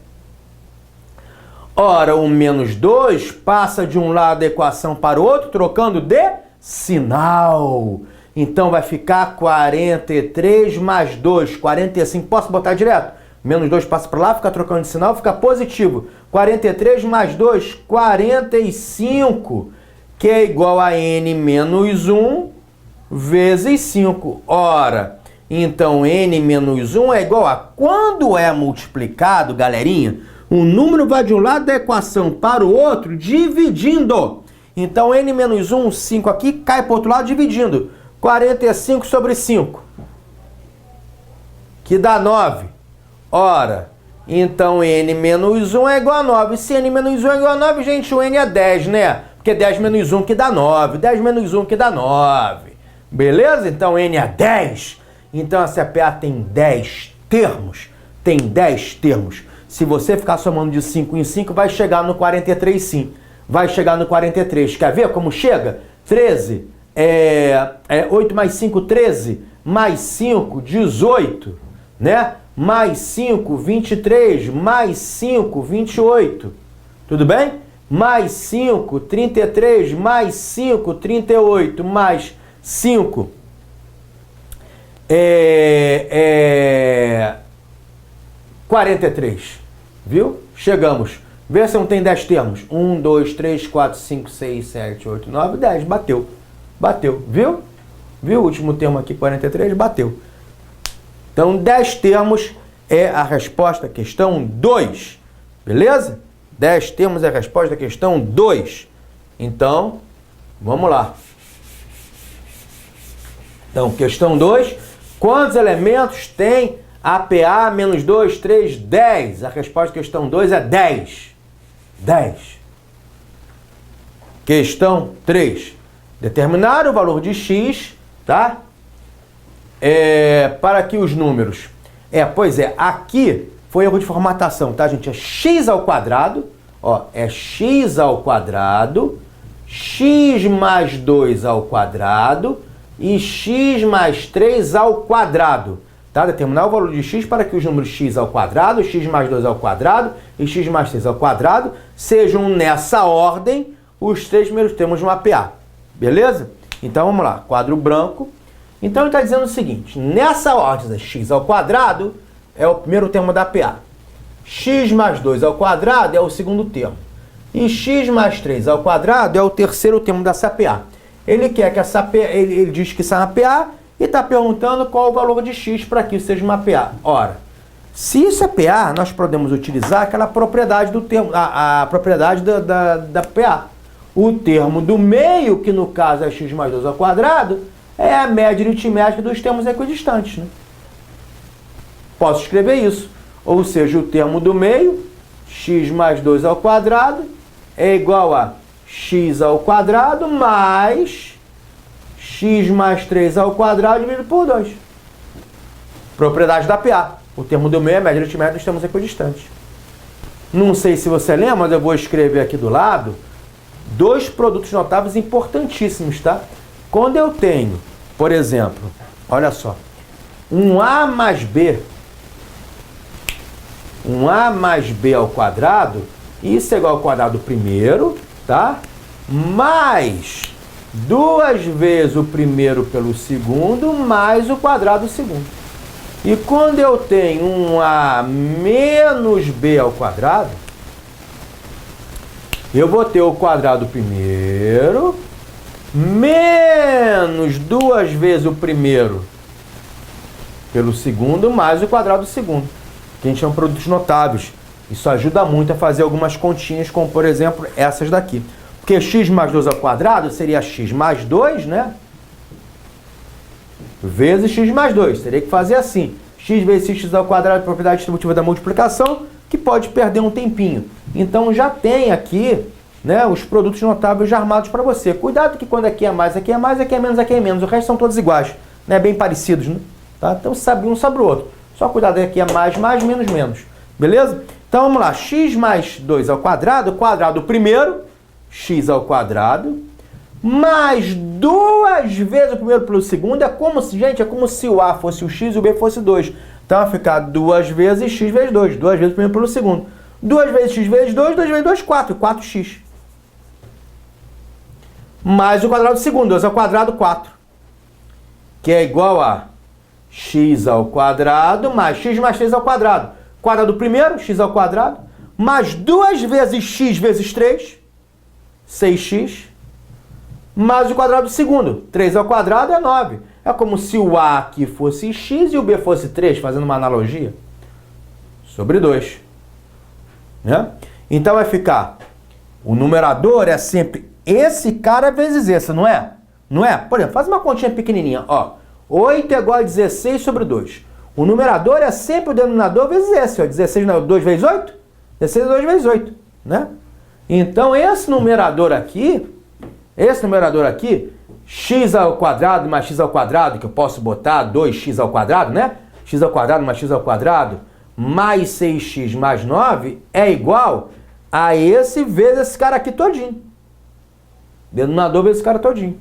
Ora, o menos 2 passa de um lado da equação para o outro, trocando de sinal. Então vai ficar 43 mais 2, 45. Posso botar direto? Menos 2 passa para lá, fica trocando de sinal, fica positivo. 43 mais 2, 45, que é igual a n menos 1 vezes 5. Ora, então n menos 1 é igual a... Quando é multiplicado, galerinha, o número vai de um lado da equação para o outro, dividindo. Então, n menos 1, 5 aqui, cai para o outro lado, dividindo. 45 sobre 5, que dá 9. Ora, então n menos 1 é igual a 9. Se n menos 1 é igual a 9, gente, o n é 10, né? Porque 10 menos 1 que dá 9. 10 menos 1 que dá 9. Beleza? Então, n é 10. Então, essa PA tem 10 termos. Tem 10 termos. Se você ficar somando de 5 em 5, vai chegar no 43 sim. Vai chegar no 43. Quer ver como chega? 13. 8 mais 5, 13. Mais 5, 18. Né? Mais 5, 23. Mais 5, 28. Tudo bem? Mais 5, 33. Mais 5, 38. Mais 5, 43. Viu? Chegamos. Vê se não tem 10 termos. 1, 2, 3, 4, 5, 6, 7, 8, 9, 10. Bateu. Bateu. Viu? Viu o último termo aqui, 43? Bateu. Então, 10 termos é a resposta à questão 2. Beleza? 10 termos é a resposta à questão 2. Então, vamos lá. Então, questão 2. Quantos elementos tem APA menos 2, 3, 10? A resposta à questão 2 é 10. 10. Questão 3. Determinar o valor de x, tá? Para que os números... Pois é, aqui foi erro de formatação, tá, gente? É x ao quadrado, ó, é x ao quadrado, x mais 2 ao quadrado e x mais 3 ao quadrado. Tá? Determinar o valor de x para que os números x ao quadrado, x mais 2 ao quadrado e x mais 3 ao quadrado sejam nessa ordem os três primeiros termos de uma PA. Beleza? Então vamos lá, quadro branco. Então ele está dizendo o seguinte, nessa ordem, x ao quadrado é o primeiro termo da PA. X mais 2 ao quadrado é o segundo termo. E x mais 3 ao quadrado é o terceiro termo dessa PA. Ele quer que essa PA, ele diz que isso é uma PA e está perguntando qual o valor de x para que isso seja uma PA. Ora, se isso é PA, nós podemos utilizar aquela propriedade do termo, a propriedade da PA. O termo do meio, que no caso é x mais 2 ao quadrado, é a média aritmética dos termos equidistantes. Né? Posso escrever isso. Ou seja, o termo do meio, x mais 2 ao quadrado, é igual a x ao quadrado mais x mais 3 ao quadrado dividido por 2. Propriedade da PA. O termo do meio é a média aritmética dos termos equidistantes. Não sei se você lembra, mas eu vou escrever aqui do lado dois produtos notáveis importantíssimos, tá? Quando eu tenho, por exemplo, olha só, um A mais B ao quadrado, isso é igual ao quadrado do primeiro, tá? Mais 2 vezes o primeiro pelo segundo, mais o quadrado do segundo. E quando eu tenho um A menos B ao quadrado, eu vou ter o quadrado do primeiro, menos 2 vezes o primeiro pelo segundo, mais o quadrado do segundo. Que a gente chama de produtos notáveis. Isso ajuda muito a fazer algumas continhas, como por exemplo essas daqui. Porque x mais 2 ao quadrado seria x mais 2, né? Vezes x mais 2. Teria que fazer assim. X vezes x ao quadrado é a propriedade distributiva da multiplicação, que pode perder um tempinho. Então já tem aqui, né, os produtos notáveis já armados para você. Cuidado que quando aqui é mais, aqui é mais, aqui é menos, aqui é menos. O resto são todos iguais, né? Bem parecidos, né? Tá? Então sabe um sobre o outro. Só cuidado, aqui é mais, mais, menos, menos. Beleza? Então vamos lá, x mais 2 ao quadrado, o quadrado primeiro, x ao quadrado, mais 2 vezes o primeiro pelo segundo, é como se, gente, é como se o a fosse o x e o b fosse 2. Então vai ficar 2 vezes x vezes 2, 2 vezes o primeiro pelo segundo. 2 vezes x vezes 2, 2 vezes 2, 4, 4x. Mais o quadrado do segundo, 2 ao quadrado, 4. Que é igual a x ao quadrado mais x mais 3 ao quadrado. Quadrado do primeiro, x ao quadrado, mais 2 vezes x vezes 3, 6x, mais o quadrado do segundo, 3 ao quadrado é 9. É como se o a aqui fosse x e o b fosse 3, fazendo uma analogia, sobre 2. Né? Então vai ficar, o numerador é sempre esse cara vezes esse, não é? Não é? Por exemplo, faz uma continha pequenininha, ó. 8 é igual a 16 sobre 2. O numerador é sempre o denominador vezes esse, ó. 16 não é 2 vezes 8? 16 é 2 vezes 8, né? Então esse numerador aqui, x ao quadrado mais x ao quadrado, que eu posso botar 2x ao quadrado, né? X ao quadrado mais x ao quadrado, mais 6x mais 9, é igual a esse vezes esse cara aqui todinho. Denominador vezes esse cara todinho.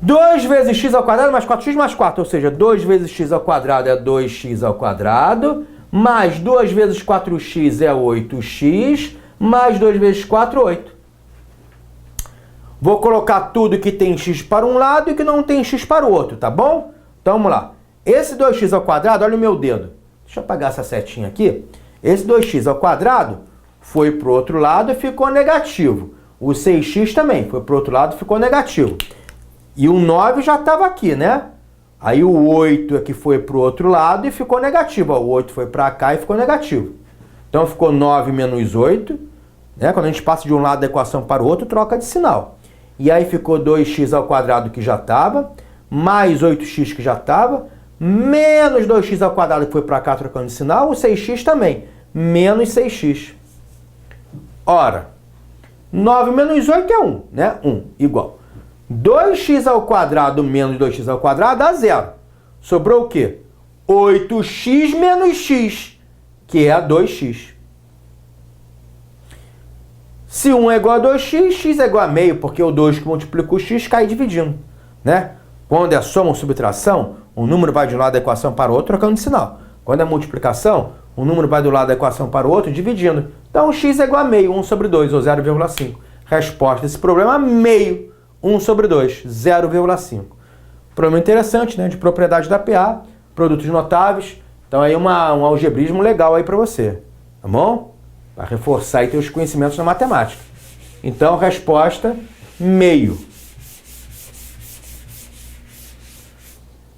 2 vezes x ao quadrado mais 4x mais 4, ou seja, 2 vezes x ao quadrado é 2x ao quadrado, mais 2 vezes 4x é 8x, mais 2 vezes 4, 8. Vou colocar tudo que tem x para um lado e que não tem x para o outro, tá bom? Então vamos lá. Esse 2x ao quadrado, olha o meu dedo. Deixa eu apagar essa setinha aqui. Esse 2x ao quadrado foi para o outro lado e ficou negativo. O 6x também foi para o outro lado e ficou negativo. E o 9 já estava aqui, né? Aí o 8 é que foi para o outro lado e ficou negativo. Ó, o 8 foi para cá e ficou negativo. Então ficou 9 menos 8. Né? Quando a gente passa de um lado da equação para o outro, troca de sinal. E aí ficou 2x ao quadrado que já estava, mais 8x que já estava, menos 2x ao quadrado que foi para cá trocando de sinal, o 6x também, menos 6x. Ora, 9 menos 8 é 1, né? 1, igual. 2x ao quadrado menos 2x ao quadrado dá 0. Sobrou o quê? 8x menos x, que é 2x. Se 1 é igual a 2x, x é igual a meio, porque o 2 que multiplica o x cai dividindo. Né? Quando é soma ou subtração, um número vai de um lado da equação para o outro trocando de sinal. Quando é multiplicação, um número vai do lado da equação para o outro dividindo. Então x é igual a meio, 1 sobre 2, ou 0,5. Resposta desse problema, meio. 1 sobre 2, 0,5. Problema interessante, né? De propriedade da PA, produtos notáveis. Então aí um algebrismo legal aí para você, tá bom? Para reforçar aí teus conhecimentos na matemática. Então, resposta, meio.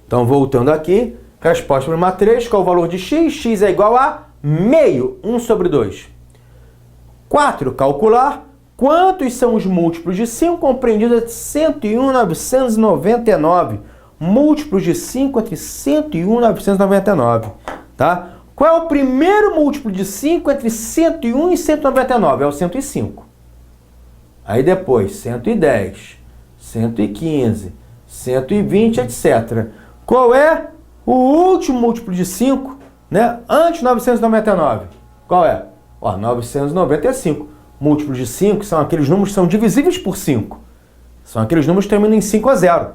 Então, voltando aqui, resposta problema 3, qual é o valor de x? X é igual a meio, 1 sobre 2. 4, calcular. Quantos são os múltiplos de 5 compreendidos entre 101 e 999? Múltiplos de 5 entre 101 e 999, tá? Qual é o primeiro múltiplo de 5 entre 101 e 199? É o 105. Aí depois, 110, 115, 120, etc. Qual é o último múltiplo de 5, né? Antes de 999? Qual é? Ó, 995. Múltiplos de 5 são aqueles números que são divisíveis por 5. São aqueles números que terminam em 5 a 0.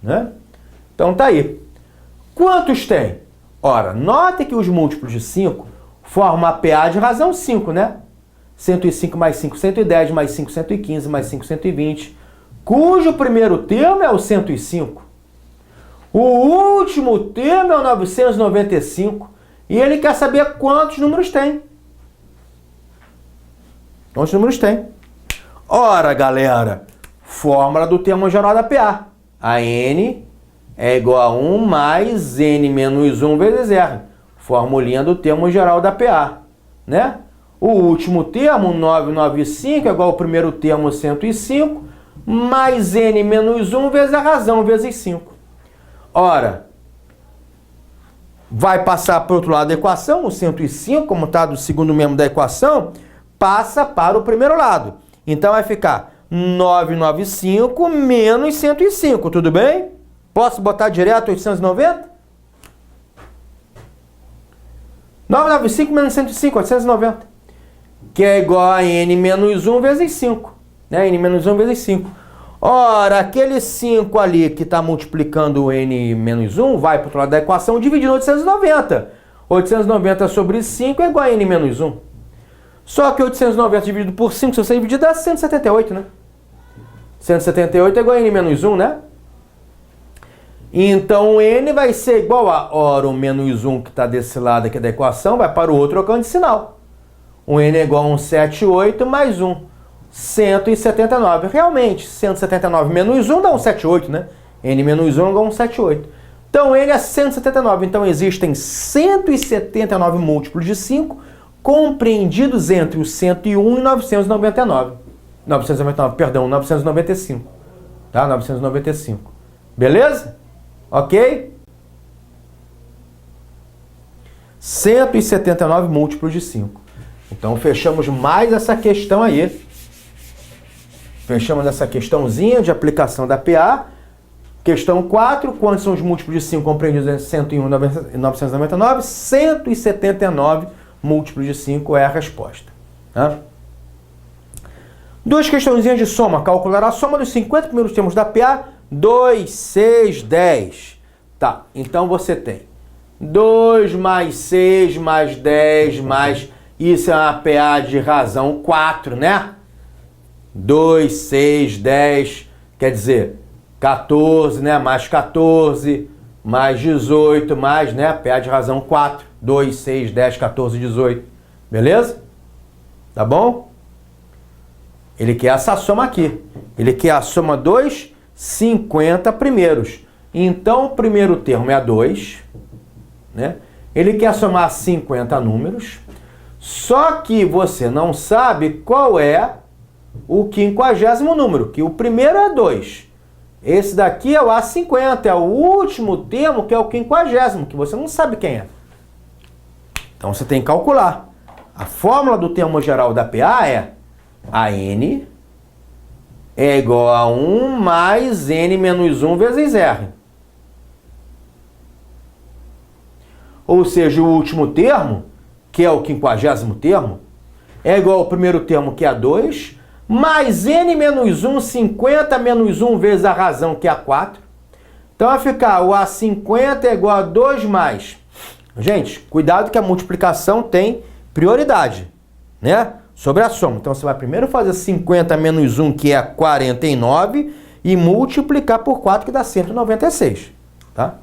Né? Então tá aí. Quantos tem? Ora, note que os múltiplos de 5 formam a PA de razão 5, né? 105 mais 5, 110, mais 5, 115, mais 5, 120, cujo primeiro termo é o 105. O último termo é o 995. E ele quer saber quantos números tem. Quantos números tem? Ora, galera, fórmula do termo geral da PA. A N é igual a 1 mais N menos 1 vezes R. Formulinha do termo geral da PA. Né? O último termo, 995, é igual ao primeiro termo, 105, mais N menos 1 vezes a razão, vezes 5. Ora, vai passar para o outro lado da equação, o 105, como está do segundo membro da equação, passa para o primeiro lado. Então vai ficar 995 menos 105, tudo bem? Posso botar direto 890? 995 menos 105, 890. Que é igual a n menos 1 vezes 5. Né? N menos 1 vezes 5. Ora, aquele 5 ali que está multiplicando o n menos 1 vai para o outro lado da equação dividindo 890. 890 sobre 5 é igual a n menos 1. Só que 890 dividido por 5, se você dividir, dá 178, né? 178 é igual a n menos 1, né? Então o n vai ser igual a, ora, o menos 1 que está desse lado aqui da equação vai para o outro trocando de sinal. O n é igual a 178 mais 1, 179. Realmente, 179 menos 1 dá 178, né? N menos 1 é igual a 178. Então n é 179. Então existem 179 múltiplos de 5 compreendidos entre o 101 e 999. 995. Tá? 995. Beleza? Ok? 179 múltiplos de 5. Então fechamos mais essa questão aí. Fechamos essa questãozinha de aplicação da PA. Questão 4. Quantos são os múltiplos de 5 compreendidos entre 101 e 999? 179 múltiplos de 5 é a resposta. Tá? Duas questãozinhas de soma. Calcular a soma dos 50 primeiros termos da PA. 2, 6, 10. Tá, então você tem 2 mais 6 mais 10 mais... Isso é uma PA de razão 4, né? 2, 6, 10, quer dizer, 14, né? Mais 14, mais 18, mais, né? PA de razão 4. 2, 6, 10, 14, 18. Beleza? Tá bom? Ele quer essa soma aqui. Ele quer a soma dos 50 primeiros. Então, o primeiro termo é 2, né? Ele quer somar 50 números. Só que você não sabe qual é o 50º número, que o primeiro é 2. Esse daqui é o A50, é o último termo que é o 50º, que você não sabe quem é. Então você tem que calcular. A fórmula do termo geral da PA é a n é igual a 1 mais n menos 1 vezes r. Ou seja, o último termo, que é o 50º termo, é igual ao primeiro termo, que é 2, mais n menos 1, 50 menos 1 vezes a razão, que é 4. Então vai ficar o A50 é igual a 2 mais... Gente, cuidado que a multiplicação tem prioridade, né? Sobre a soma. Então você vai primeiro fazer 50 menos 1, que é 49, e multiplicar por 4, que dá 196, tá?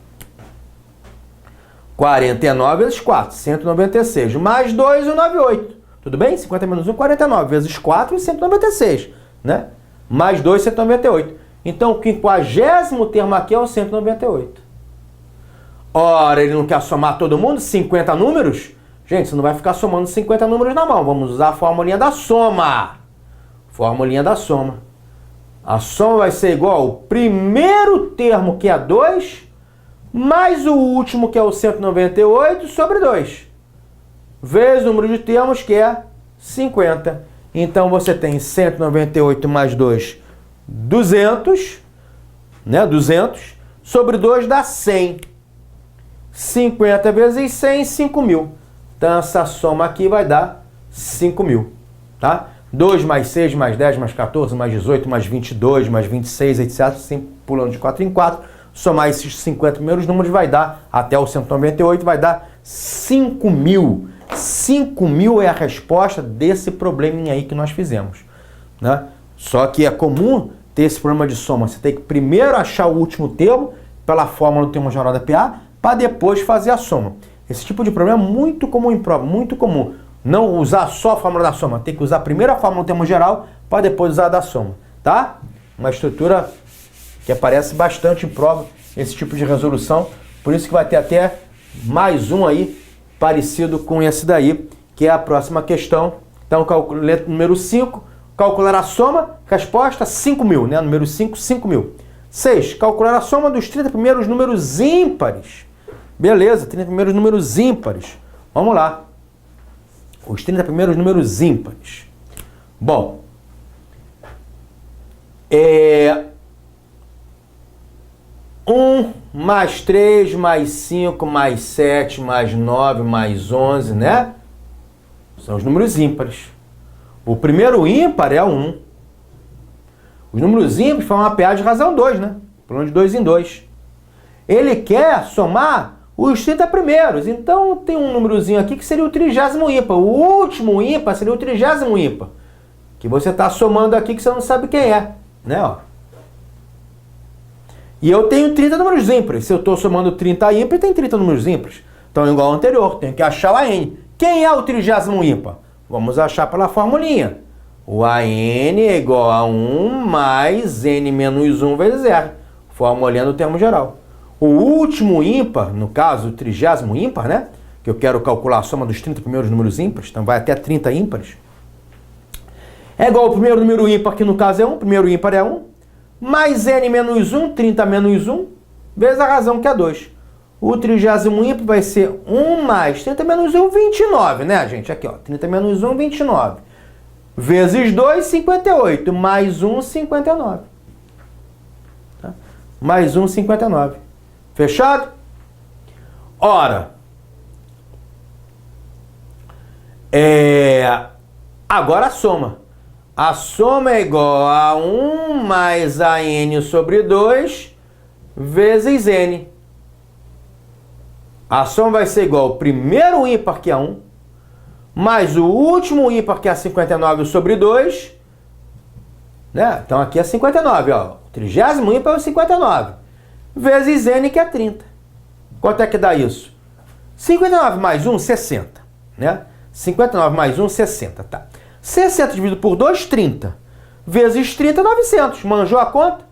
49 vezes 4, 196. Mais 2, 198. Tudo bem? 50 menos 1, 49. Vezes 4, 196. Né? Mais 2, 198. Então, o 50º termo aqui é o 198. Ora, ele não quer somar todo mundo? 50 números? Gente, você não vai ficar somando 50 números na mão. Vamos usar a formulinha da soma. Formulinha da soma. A soma vai ser igual ao primeiro termo, que é 2, mais o último, que é o 198, sobre 2. Vezes o número de termos, que é 50. Então, você tem 198 mais 2, 200. Né? 200. Sobre 2 dá 100. 50 vezes 100, 5.000. Então, essa soma aqui vai dar 5.000. Tá? 2 mais 6, mais 10, mais 14, mais 18, mais 22, mais 26, etc. Sempre pulando de 4 em 4. Somar esses 50 primeiros números vai dar, até o 198, vai dar 5.000. 5.000 é a resposta desse probleminha aí que nós fizemos. Né? Só que é comum ter esse problema de soma. Você tem que primeiro achar o último termo, pela fórmula do termo geral da PA, para depois fazer a soma. Esse tipo de problema é muito comum em prova, muito comum. Não usar só a fórmula da soma, tem que usar primeiro a fórmula do termo geral, para depois usar a da soma. Tá? Uma estrutura que aparece bastante em prova, esse tipo de resolução. Por isso que vai ter até mais um aí, parecido com esse daí, que é a próxima questão. Então, letra número 5, calcular a soma, resposta 5.000, né? Número 5, 5.000. 6, calcular a soma dos 30 primeiros números ímpares. Beleza, 30 primeiros números ímpares. Vamos lá. Os 30 primeiros números ímpares. Bom, 1 mais 3 mais 5 mais 7 mais 9 mais 11, né? São os números ímpares. O primeiro ímpar é 1. Os números ímpares formam uma PA de razão 2, né? Pulando de 2 em 2. Ele quer somar os 30 primeiros. Então tem um númerozinho aqui que seria o 30º ímpar. O último ímpar seria o 30º ímpar. Que você está somando aqui que você não sabe quem é, né? Ó. E eu tenho 30 números ímpares. Se eu estou somando 30 ímpares, tem 30 números ímpares. Então, igual ao anterior, tenho que achar o AN. Quem é o 30º ímpar? Vamos achar pela formulinha. O AN é igual a 1 mais N menos 1 vezes R. Formulinha do termo geral. O último ímpar, no caso, o 30º ímpar, né? Que eu quero calcular a soma dos 30 primeiros números ímpares, então vai até 30 ímpares. É igual ao primeiro número ímpar, que no caso é 1, o primeiro ímpar é 1, mais N menos 1, 30 menos 1, vezes a razão, que é 2. O 30º ímpar vai ser 1 mais 30 menos 1, 29, né, gente? Aqui, ó, 30 menos 1, 29. Vezes 2, 58. Mais 1, 59. Tá? Mais 1, 59. Fechado? Ora, agora a soma. A soma é igual a 1 mais a N sobre 2 vezes N. A soma vai ser igual ao primeiro ímpar, que é 1, mais o último ímpar, que é 59 sobre 2. Né? Então aqui é 59, ó. O 30º ímpar é o 59. Vezes N, que é 30. Quanto é que dá isso? 59 mais 1, 60. Né? 59 mais 1, 60. Tá. 60 dividido por 2, 30. Vezes 30, 900. Manjou a conta?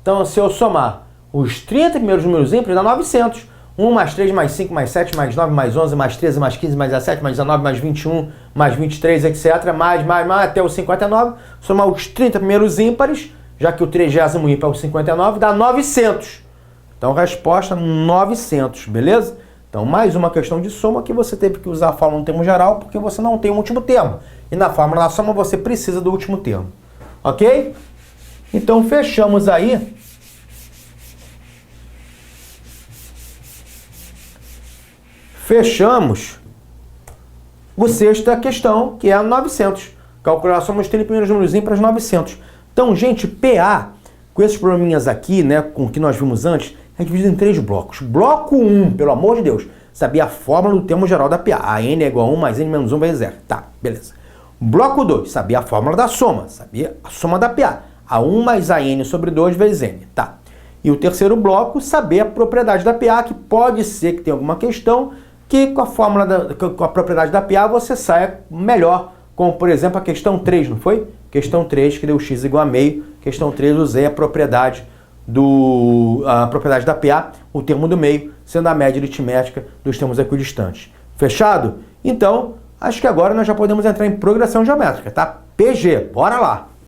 Então, se eu somar os 30 primeiros números ímpares, dá 900. 1 mais 3 mais 5 mais 7 mais 9 mais 11 mais 13 mais 15 mais 17 mais 19 mais 21 mais 23, etc. Mais, até o 59. Somar os 30 primeiros ímpares, já que o 30º ímpar é o 59, dá 900. Então, resposta 900, beleza? Então, mais uma questão de soma que você teve que usar a fórmula no termo geral, porque você não tem um último termo. E na fórmula da soma você precisa do último termo. Ok? Então, fechamos aí. Fechamos o sexta questão, que é a 900. Calcular a soma dos 30 primeiros números ímpares 900. Então, gente, PA, com esses probleminhas aqui, né, com o que nós vimos antes, é dividido em 3 blocos. Bloco 1, pelo amor de Deus, sabia a fórmula do termo geral da PA. A N é igual a 1 mais N menos 1 vezes R. Tá, beleza. Bloco 2, sabia a fórmula da soma. Sabia a soma da PA. A 1 mais a N sobre 2 vezes N. Tá. E o terceiro bloco, saber a propriedade da PA, que pode ser que tenha alguma questão que com a fórmula com a propriedade da PA você saia melhor. Como, por exemplo, a questão 3, não foi? Questão 3, que deu x igual a meio. Questão 3, usei a propriedade da PA, o termo do meio, sendo a média aritmética dos termos equidistantes. Fechado? Então, acho que agora nós já podemos entrar em progressão geométrica, tá? PG, bora lá!